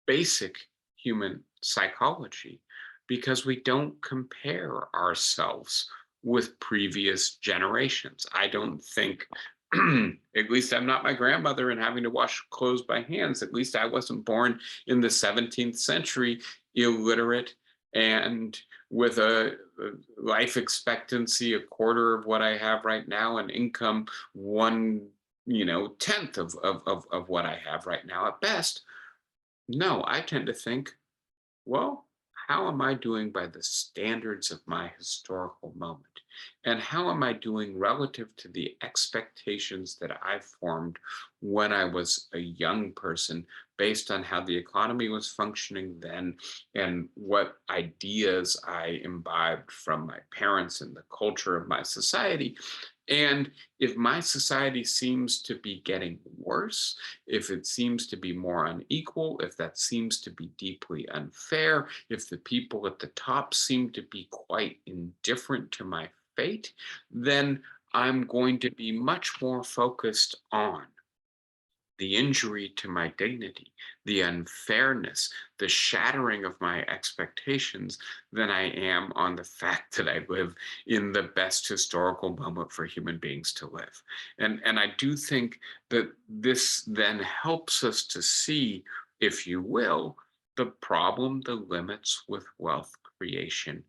basic human psychology, because we don't compare ourselves with previous generations. I don't think, at least I'm not my grandmother and having to wash clothes by hands. At least I wasn't born in the 17th century, illiterate and with a life expectancy a quarter of what I have right now, and income one, tenth of what I have right now at best. No, I tend to think, well, how am I doing by the standards of my historical moment? And how am I doing relative to the expectations that I formed when I was a young person based on how the economy was functioning then and what ideas I imbibed from my parents and the culture of my society? And if my society seems to be getting worse, if it seems to be more unequal, if that seems to be deeply unfair, if the people at the top seem to be quite indifferent to my fate, then I'm going to be much more focused on the injury to my dignity, the unfairness, the shattering of my expectations than I am on the fact that I live in the best historical moment for human beings to live. And I do think that this then helps us to see, if you will, the problem, the limits with wealth creation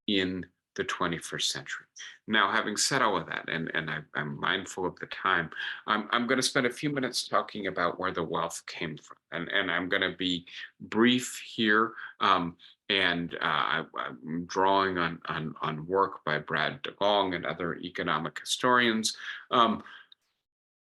in the 21st century. Now, having said all of that, and I'm mindful of the time, I'm going to spend a few minutes talking about where the wealth came from. And I'm going to be brief here. I'm drawing on work by Brad DeLong and other economic historians.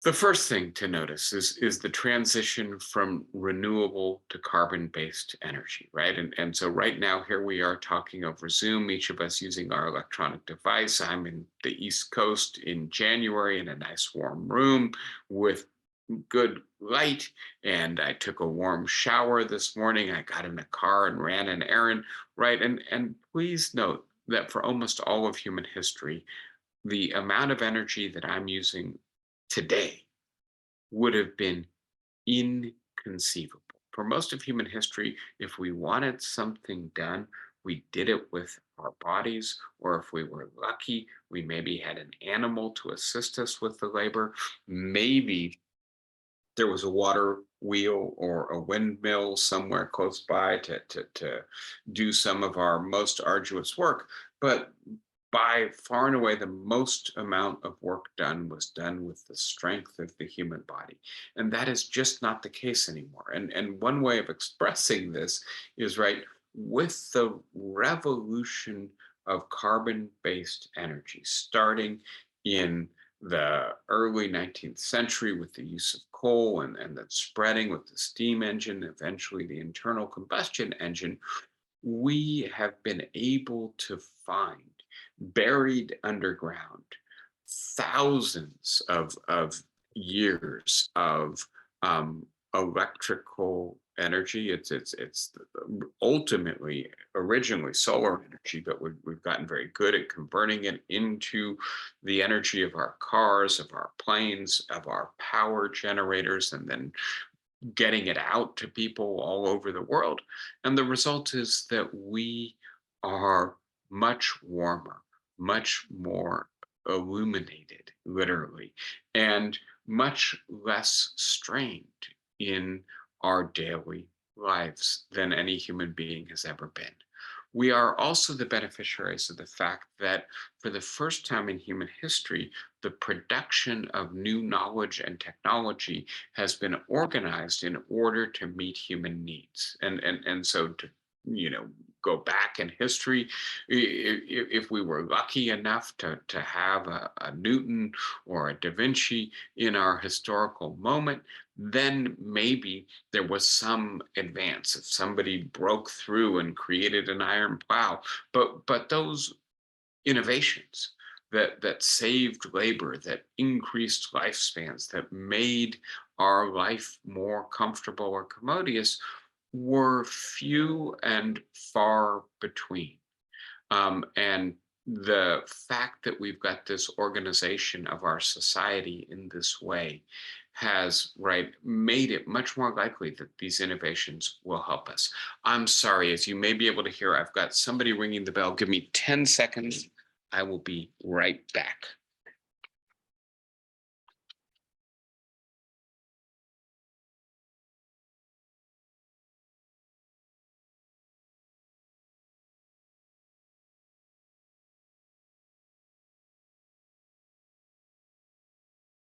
The first thing to notice is the transition from renewable to carbon-based energy, right? And so right now, here we are talking over Zoom, each of us using our electronic device. I'm in the East Coast in January in a nice warm room with good light, and I took a warm shower this morning. I got in a car and ran an errand, right? And please note that for almost all of human history, the amount of energy that I'm using today would have been inconceivable. For most of human history, if we wanted something done, we did it with our bodies, or if we were lucky, we maybe had an animal to assist us with the labor. Maybe there was a water wheel or a windmill somewhere close by to do some of our most arduous work. But by far and away, the most amount of work done was done with the strength of the human body. And that is just not the case anymore. And one way of expressing this is, right, with the revolution of carbon based energy starting in the early 19th century with the use of coal, and then spreading with the steam engine, eventually the internal combustion engine, we have been able to find buried underground thousands of years of electrical energy. It's ultimately originally solar energy, but we've gotten very good at converting it into the energy of our cars, of our planes, of our power generators, and then getting it out to people all over the world. And the result is that we are much warmer, much more illuminated, literally, and much less strained in our daily lives than any human being has ever been. We are also the beneficiaries of the fact that for the first time in human history, the production of new knowledge and technology has been organized in order to meet human needs. And so to, you know, go back in history, if we were lucky enough to have a Newton or a Da Vinci in our historical moment, then maybe there was some advance if somebody broke through and created an iron plow. But those innovations that saved labor, that increased lifespans, that made our life more comfortable or commodious, were few and far between. And the fact that we've got this organization of our society in this way has made it much more likely that these innovations will help us. I'm sorry, as you may be able to hear, I've got somebody ringing the bell. Give me 10 seconds. I will be right back.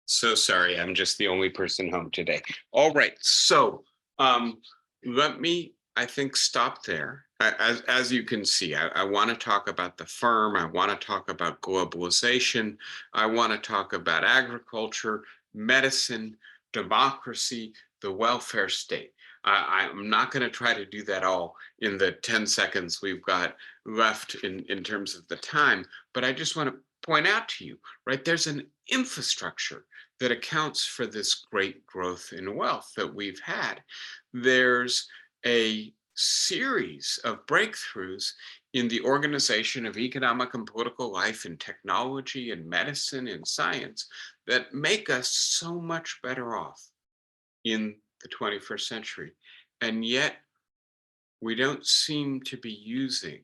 So sorry, I'm just the only person home today. All right, so um, let me, I think, stop there. As you can see, I want to talk about the firm. I want to talk about globalization. I want to talk about agriculture, medicine, democracy, the welfare state. I'm not going to try to do that all in the 10 seconds we've got left in terms of the time, but I just want to point out to you, there's an infrastructure that accounts for this great growth in wealth that we've had. There's a series of breakthroughs in the organization of economic and political life, in technology and medicine and science, that make us so much better off in the 21st century. And yet we don't seem to be using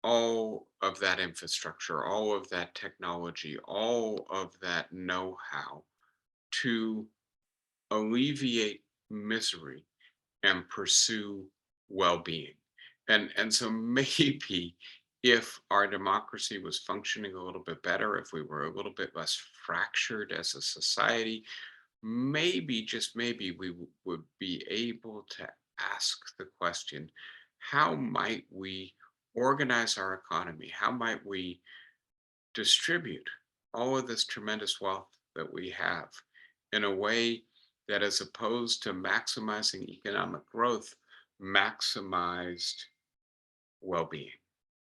all of that infrastructure, all of that technology, all of that know-how to alleviate misery and pursue well-being. And so maybe if our democracy was functioning a little bit better, if we were a little bit less fractured as a society, maybe, just maybe, we would be able to ask the question, how might we organize our economy? How might we distribute all of this tremendous wealth that we have in a way that, as opposed to maximizing economic growth, maximized well-being,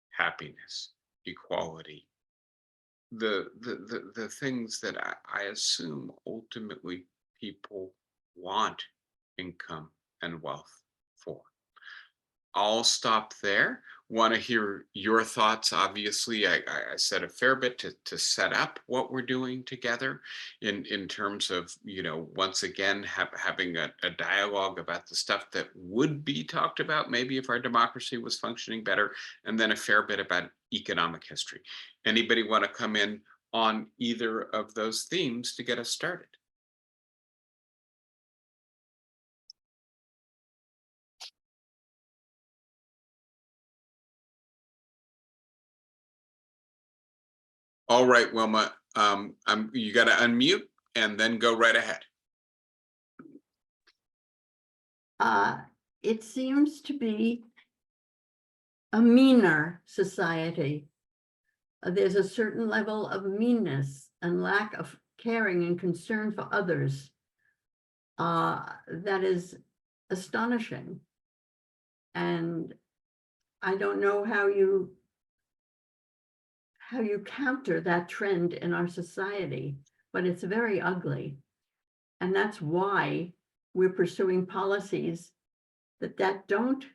happiness, equality, the things that I assume ultimately people want income and wealth for. I'll stop there. Want to hear your thoughts. Obviously, I said a fair bit to set up what we're doing together in terms of, once again, having a dialogue about the stuff that would be talked about, maybe if our democracy was functioning better, and then a fair bit about economic history. Anybody want to come in on either of those themes to get us started? All right, Wilma, you got to unmute and then go right ahead. It seems to be a meaner society. There's a certain level of meanness and lack of caring and concern for others that is astonishing. And I don't know how you counter that trend in our society, but it's very ugly. And that's why we're pursuing policies that don't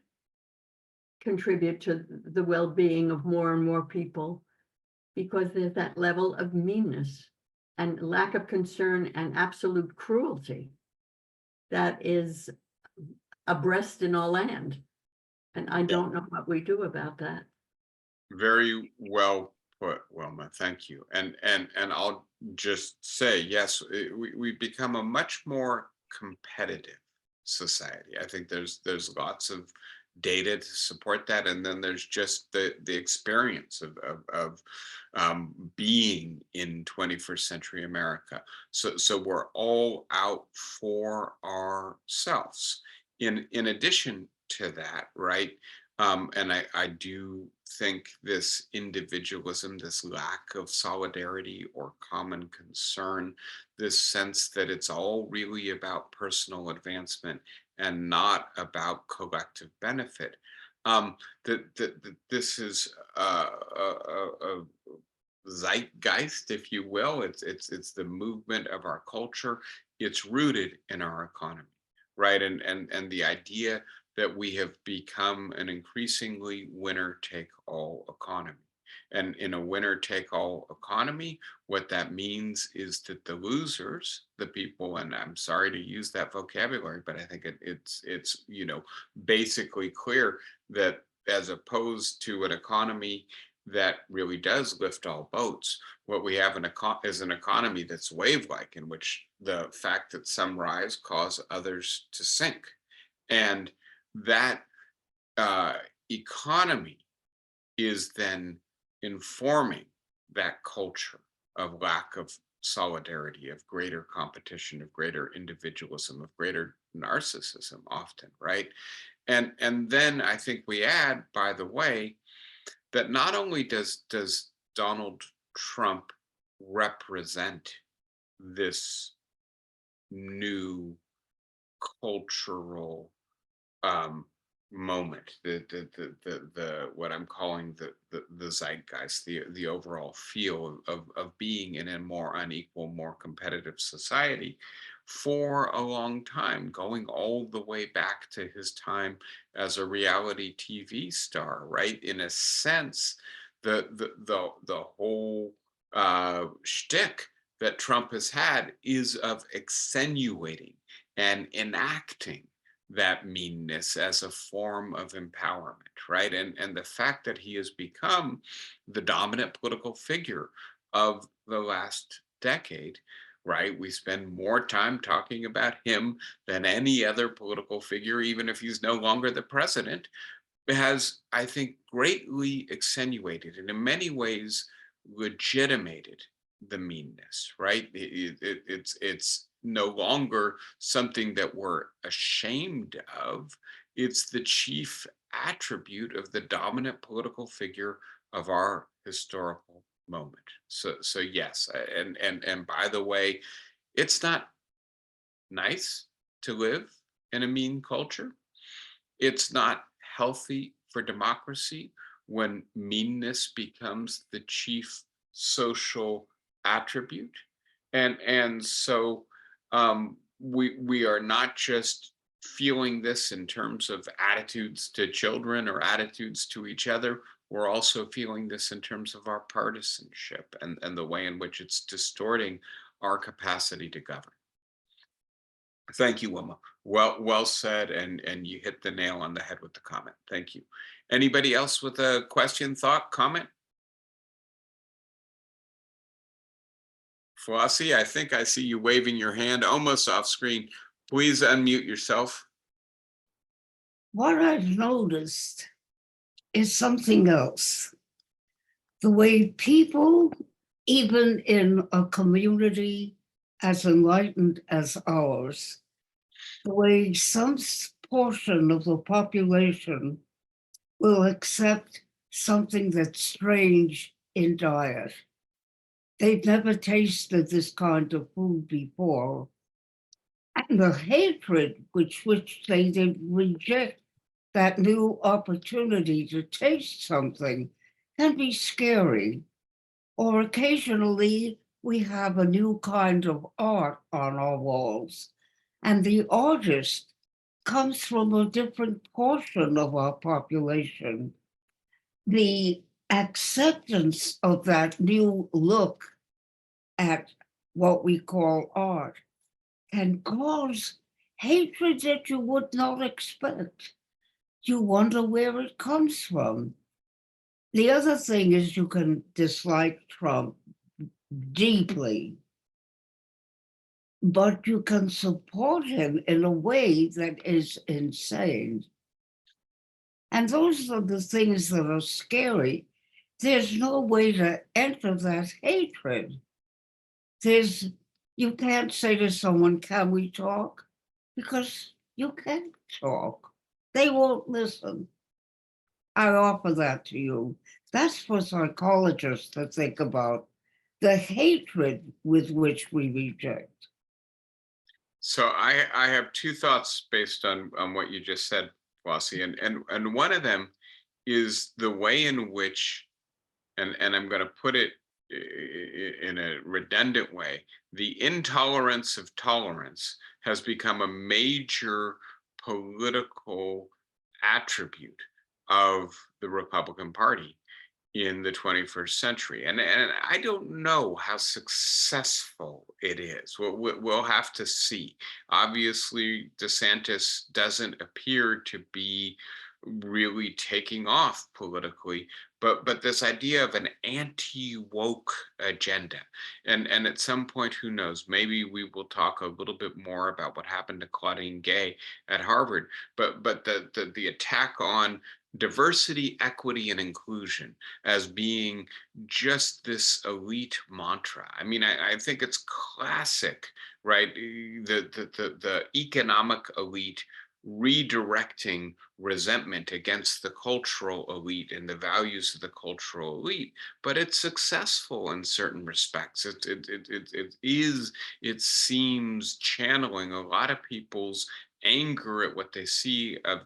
contribute to the well-being of more and more people, because there's that level of meanness and lack of concern and absolute cruelty that is abreast in our land. And I don't know what we do about that. Very well put, Wilma. Thank you. And I'll just say, yes, we've become a much more competitive society. I think there's lots of data to support that, and then there's just the experience of being in 21st century America. So we're all out for ourselves. In addition to that, right? And I do think this individualism, this lack of solidarity or common concern, this sense that it's all really about personal advancement and not about collective benefit. That this is a zeitgeist, if you will. It's the movement of our culture. It's rooted in our economy, right? And the idea that we have become an increasingly winner take all economy. And in a winner take all economy, what that means is that the losers, the people, and I'm sorry to use that vocabulary, but I think it's basically clear that as opposed to an economy that really does lift all boats, what we have is an economy that's wave-like, in which the fact that some rise cause others to sink. And that economy is then informing that culture of lack of solidarity, of greater competition, of greater individualism, of greater narcissism often, right? And then I think we add, by the way, that not only does Donald Trump represent this new cultural um, moment, the what I'm calling the zeitgeist, the overall feel of being in a more unequal, more competitive society for a long time, going all the way back to his time as a reality TV star, right? In a sense, the whole shtick that Trump has had is of extenuating and enacting that meanness as a form of empowerment, right? And the fact that he has become the dominant political figure of the last decade, right? We spend more time talking about him than any other political figure, even if he's no longer the president, has, I think, greatly extenuated and in many ways legitimated the meanness, right? It's no longer something that we're ashamed of. It's the chief attribute of the dominant political figure of our historical moment. So yes, and by the way, it's not nice to live in a mean culture. It's not healthy for democracy when meanness becomes the chief social attribute. And so we are not just feeling this in terms of attitudes to children or attitudes to each other. We're also feeling this in terms of our partisanship and the way in which it's distorting our capacity to govern. Thank you, Wilma. Well said, and you hit the nail on the head with the comment. Thank you. Anybody else with a question, thought, comment? Flossie, I think I see you waving your hand almost off screen. Please unmute yourself. What I've noticed is something else. The way people, even in a community as enlightened as ours, the way some portion of the population will accept something that's strange in diet. They've never tasted this kind of food before. And the hatred which they reject that new opportunity to taste something can be scary. Or occasionally we have a new kind of art on our walls, and the artist comes from a different portion of our population. The acceptance of that new look at what we call art can cause hatred that you would not expect. You wonder where it comes from. The other thing is you can dislike Trump deeply, but you can support him in a way that is insane. And those are the things that are scary. There's no way to enter that hatred. You can't say to someone, can we talk? Because you can't talk. They won't listen. I offer that to you. That's for psychologists to think about, the hatred with which we reject. So I have two thoughts based on what you just said, Flossie, and one of them is the way in which, and I'm going to put it in a redundant way, the intolerance of tolerance has become a major political attribute of the Republican Party in the 21st century. And I don't know how successful it is. We'll have to see. Obviously, DeSantis doesn't appear to be really taking off politically, but this idea of an anti-woke agenda, and at some point, who knows, maybe we will talk a little bit more about what happened to Claudine Gay at Harvard, but the attack on diversity, equity, and inclusion as being just this elite mantra. I mean, I think it's classic, right? The economic elite redirecting resentment against the cultural elite and the values of the cultural elite, but it's successful in certain respects. It seems channeling a lot of people's anger at what they see of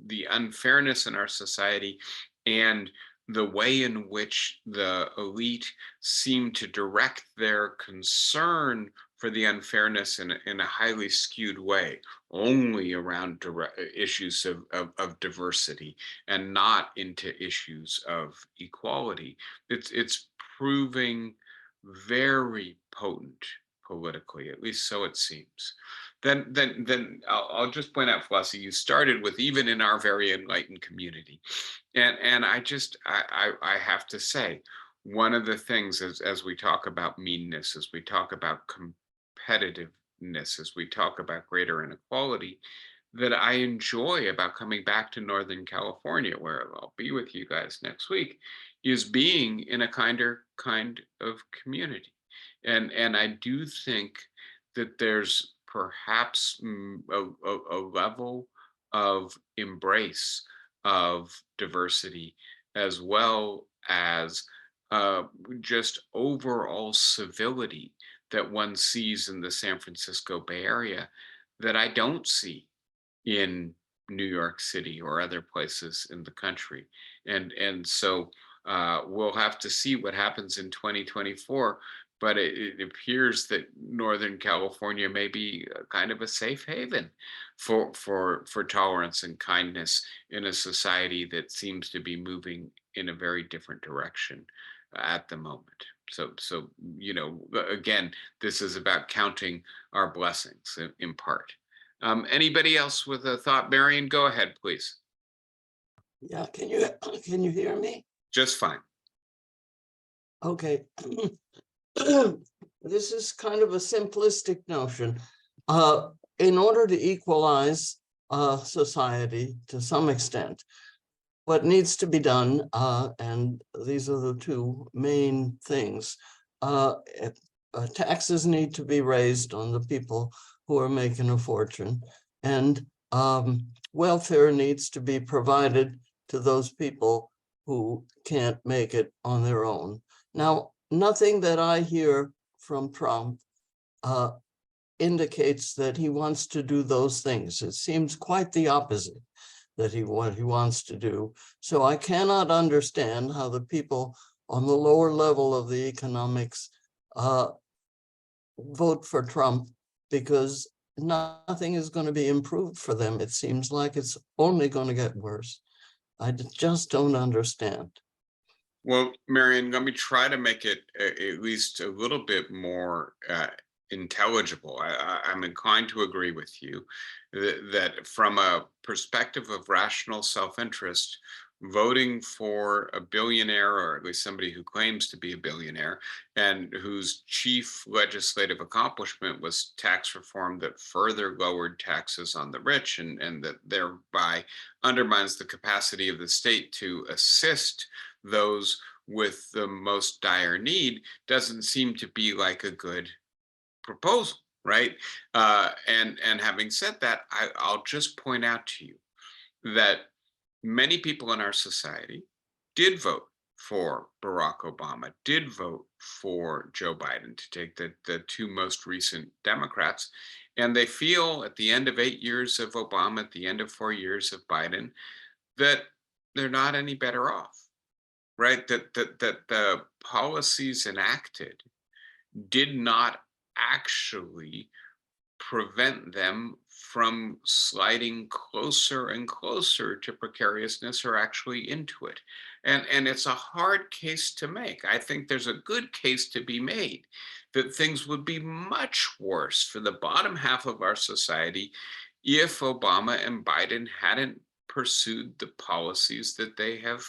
the unfairness in our society and the way in which the elite seem to direct their concern for the unfairness in a highly skewed way, only around issues of diversity and not into issues of equality. It's proving very potent politically, at least so it seems. Then I'll just point out, Flossie, you started with even in our very enlightened community, and I have to say, one of the things as we talk about meanness, as we talk about competitiveness, as we talk about greater inequality, that I enjoy about coming back to Northern California, where I'll be with you guys next week, is being in a kind of community. And I do think that there's perhaps a level of embrace of diversity, as well as just overall civility that one sees in the San Francisco Bay Area that I don't see in New York City or other places in the country. And so we'll have to see what happens in 2024, but it appears that Northern California may be kind of a safe haven for tolerance and kindness in a society that seems to be moving in a very different direction at the moment. So again, this is about counting our blessings in part. Anybody else with a thought? Marion, go ahead, please. Yeah, can you hear me? Just fine. Okay. This is kind of a simplistic notion. In order to equalize society to some extent, what needs to be done, and these are the two main things, taxes need to be raised on the people who are making a fortune, and welfare needs to be provided to those people who can't make it on their own. Now, nothing that I hear from Trump indicates that he wants to do those things. It seems quite the opposite, that what he wants to do. So I cannot understand how the people on the lower level of the economics vote for Trump, because nothing is going to be improved for them. It seems like it's only going to get worse. Just don't understand. Well, Marion, let me try to make it at least a little bit more intelligible. I'm inclined to agree with you that from a perspective of rational self-interest, voting for a billionaire, or at least somebody who claims to be a billionaire, and whose chief legislative accomplishment was tax reform that further lowered taxes on the rich and that thereby undermines the capacity of the state to assist those with the most dire need, doesn't seem to be like a good proposal, right? And having said that, I'll just point out to you that many people in our society did vote for Barack Obama, did vote for Joe Biden, to take the two most recent Democrats. And they feel at the end of 8 years of Obama, at the end of 4 years of Biden, that they're not any better off, right? That the policies enacted did not actually prevent them from sliding closer and closer to precariousness, or actually into it. And it's a hard case to make. I think there's a good case to be made that things would be much worse for the bottom half of our society if Obama and Biden hadn't pursued the policies that they have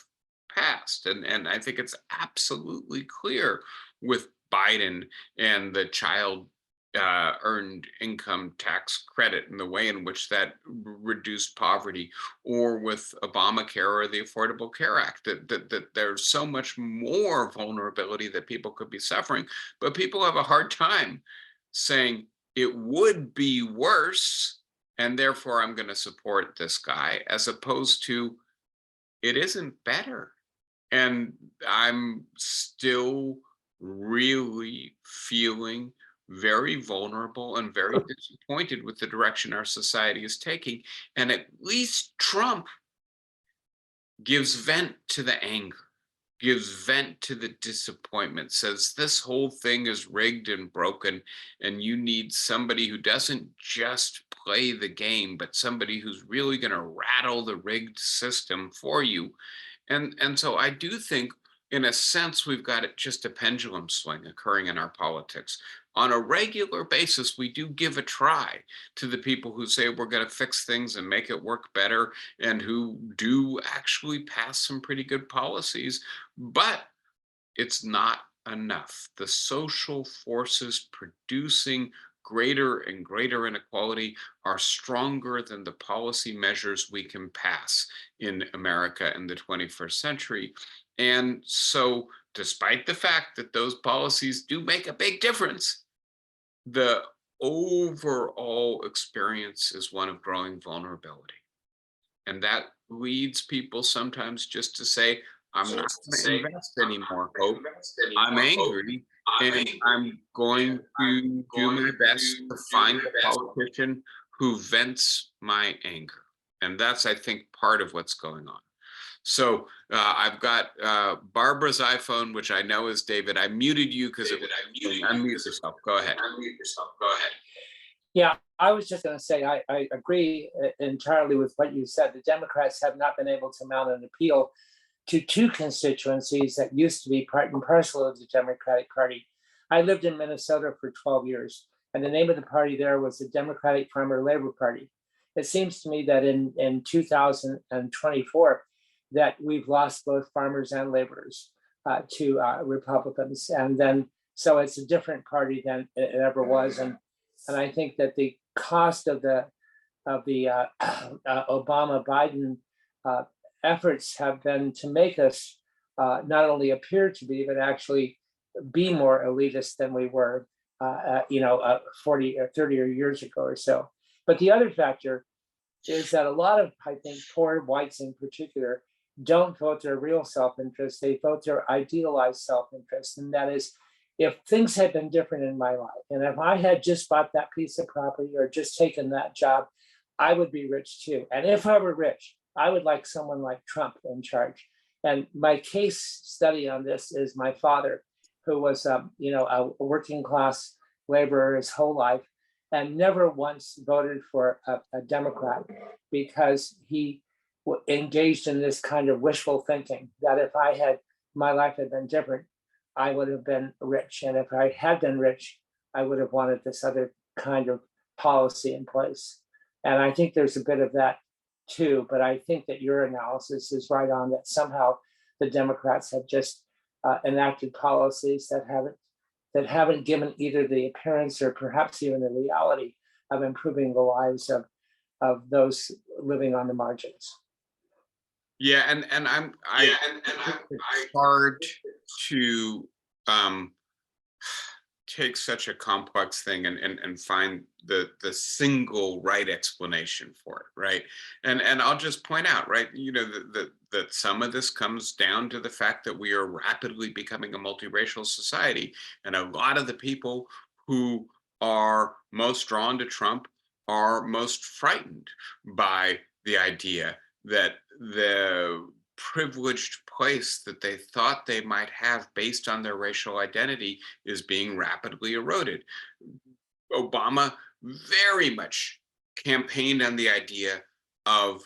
passed. And I think it's absolutely clear with Biden and the child earned income tax credit and the way in which that reduced poverty, or with Obamacare or the Affordable Care Act, that there's so much more vulnerability that people could be suffering. But people have a hard time saying it would be worse, and therefore I'm going to support this guy, as opposed to it isn't better. And I'm still really feeling very vulnerable and very disappointed with the direction our society is taking. And at least Trump gives vent to the anger, gives vent to the disappointment, says this whole thing is rigged and broken, and you need somebody who doesn't just play the game, but somebody who's really going to rattle the rigged system for you. And so I do think, in a sense, we've got just a pendulum swing occurring in our politics. On a regular basis, we do give a try to the people who say we're going to fix things and make it work better, and who do actually pass some pretty good policies, but it's not enough. The social forces producing greater and greater inequality are stronger than the policy measures we can pass in America in the 21st century. And so, despite the fact that those policies do make a big difference, the overall experience is one of growing vulnerability. And that leads people sometimes just to say, I'm not going to invest any more hope. I'm angry, and I'm going to do my best to find a politician who vents my anger. And that's, I think, part of what's going on. So I've got Barbara's iPhone, which I know is David. I muted you because it was unmute yourself. Go ahead. Yeah, I was just going to say, I agree entirely with what you said. The Democrats have not been able to mount an appeal to two constituencies that used to be part and parcel of the Democratic Party. I lived in Minnesota for 12 years, and the name of the party there was the Democratic Farmer Labor Party. It seems to me that in 2024, that we've lost both farmers and laborers to Republicans. And then, so it's a different party than it ever was. And I think that the cost of the Obama-Biden efforts have been to make us not only appear to be, but actually be more elitist than we were, 40 or 30 years ago or so. But the other factor is that a lot of, I think, poor whites in particular don't vote their real self-interest. They vote their idealized self-interest. And that is, if things had been different in my life, and if I had just bought that piece of property or just taken that job, I would be rich too. And if I were rich, I would like someone like Trump in charge. And my case study on this is my father, who was, a working class laborer his whole life. and never once voted for a Democrat because he engaged in this kind of wishful thinking that if my life had been different, I would have been rich. And if I had been rich, I would have wanted this other kind of policy in place. And I think there's a bit of that too. But I think that your analysis is right on, that somehow the Democrats have just enacted policies that haven't given either the appearance or perhaps even the reality of improving the lives of those living on the margins. Yeah, and it's hard to take such a complex thing and find the single right explanation for it, right? And I'll just point out, right, you know, that some of this comes down to the fact that we are rapidly becoming a multiracial society, and a lot of the people who are most drawn to Trump are most frightened by the idea that the privileged place that they thought they might have based on their racial identity is being rapidly eroded. Obama very much campaigned on the idea of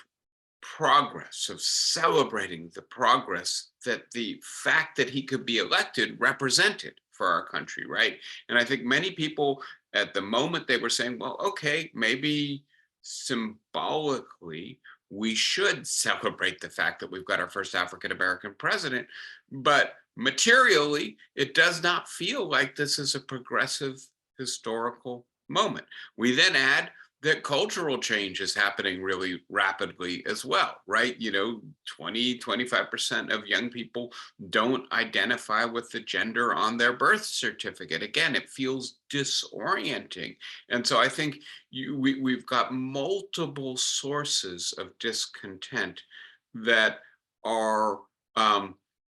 progress, of celebrating the progress that the fact that he could be elected represented for our country, right? And I think many people at the moment, they were saying, well, okay, maybe symbolically we should celebrate the fact that we've got our first African-American president, but materially, it does not feel like this is a progressive historical moment. We then add that cultural change is happening really rapidly as well, right? You know, 25% of young people don't identify with the gender on their birth certificate. Again, it feels disorienting. And so I think we've got multiple sources of discontent that are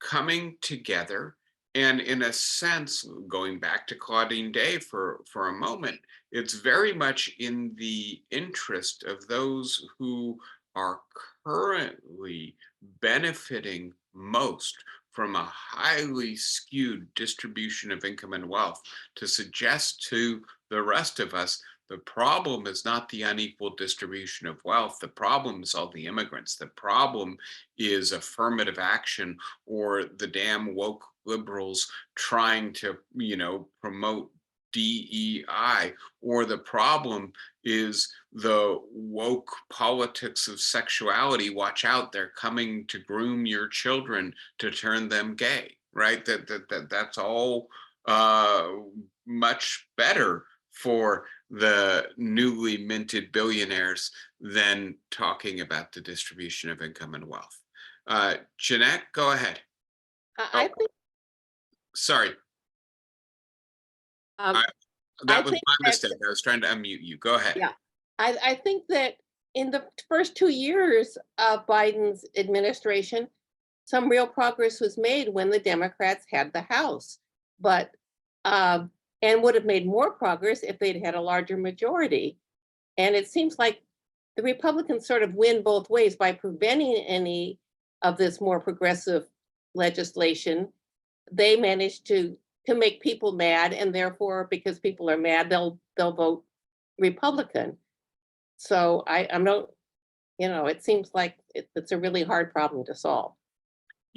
coming together. And in a sense, going back to Claudine Day for a moment, it's very much in the interest of those who are currently benefiting most from a highly skewed distribution of income and wealth to suggest to the rest of us the problem is not the unequal distribution of wealth. The problem is all the immigrants. The problem is affirmative action or the damn woke liberals trying to, you know, promote DEI, or the problem is the woke politics of sexuality. Watch out, they're coming to groom your children to turn them gay, right? That's all much better for the newly minted billionaires than talking about the distribution of income and wealth. Jeanette, go ahead. I think Sorry, um, that I was think my that's- mistake. I was trying to unmute you. Go ahead. Yeah. I think that in the first 2 years of Biden's administration, some real progress was made when the Democrats had the House, but and would have made more progress if they'd had a larger majority. And it seems like the Republicans sort of win both ways by preventing any of this more progressive legislation. They managed to make people mad, and therefore, because people are mad, they'll vote Republican. So I'm not, you know, it seems like it's a really hard problem to solve.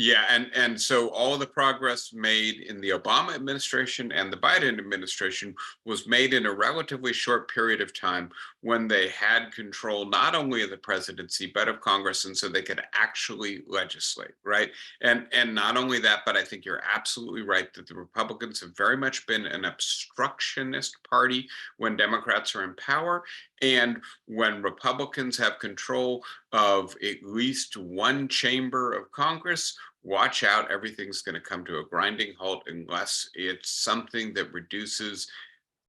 Yeah, and so all of the progress made in the Obama administration and the Biden administration was made in a relatively short period of time when they had control not only of the presidency but of Congress, and so they could actually legislate, right? And not only that, but I think you're absolutely right that the Republicans have very much been an obstructionist party when Democrats are in power, and when Republicans have control of at least one chamber of Congress, watch out, everything's going to come to a grinding halt unless it's something that reduces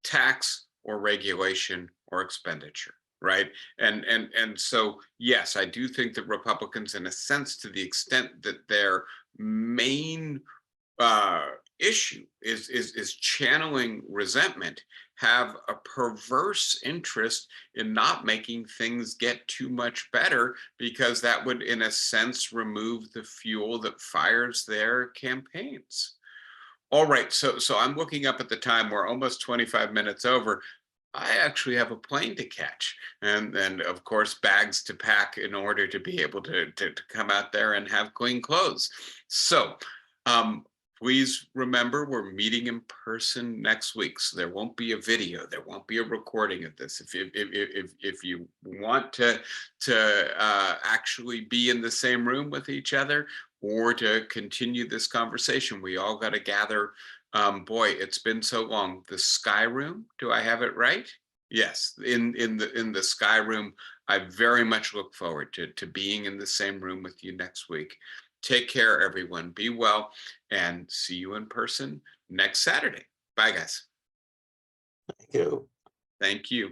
tax or regulation or expenditure, right? And so yes, I do think that Republicans, in a sense, to the extent that their main issue is channeling resentment, have a perverse interest in not making things get too much better, because that would, in a sense, remove the fuel that fires their campaigns. All right, so I'm looking up at the time. We're almost 25 minutes over. I actually have a plane to catch, and of course bags to pack in order to be able to come out there and have clean clothes. So um, please remember we're meeting in person next week. So there won't be a video, there won't be a recording of this. If you want to actually be in the same room with each other or to continue this conversation, we all got to gather. Boy, it's been so long. The Sky Room, do I have it right? Yes, in the Sky Room. I very much look forward to being in the same room with you next week. Take care, everyone. Be well, and see you in person next Saturday. Bye, guys. Thank you. Thank you.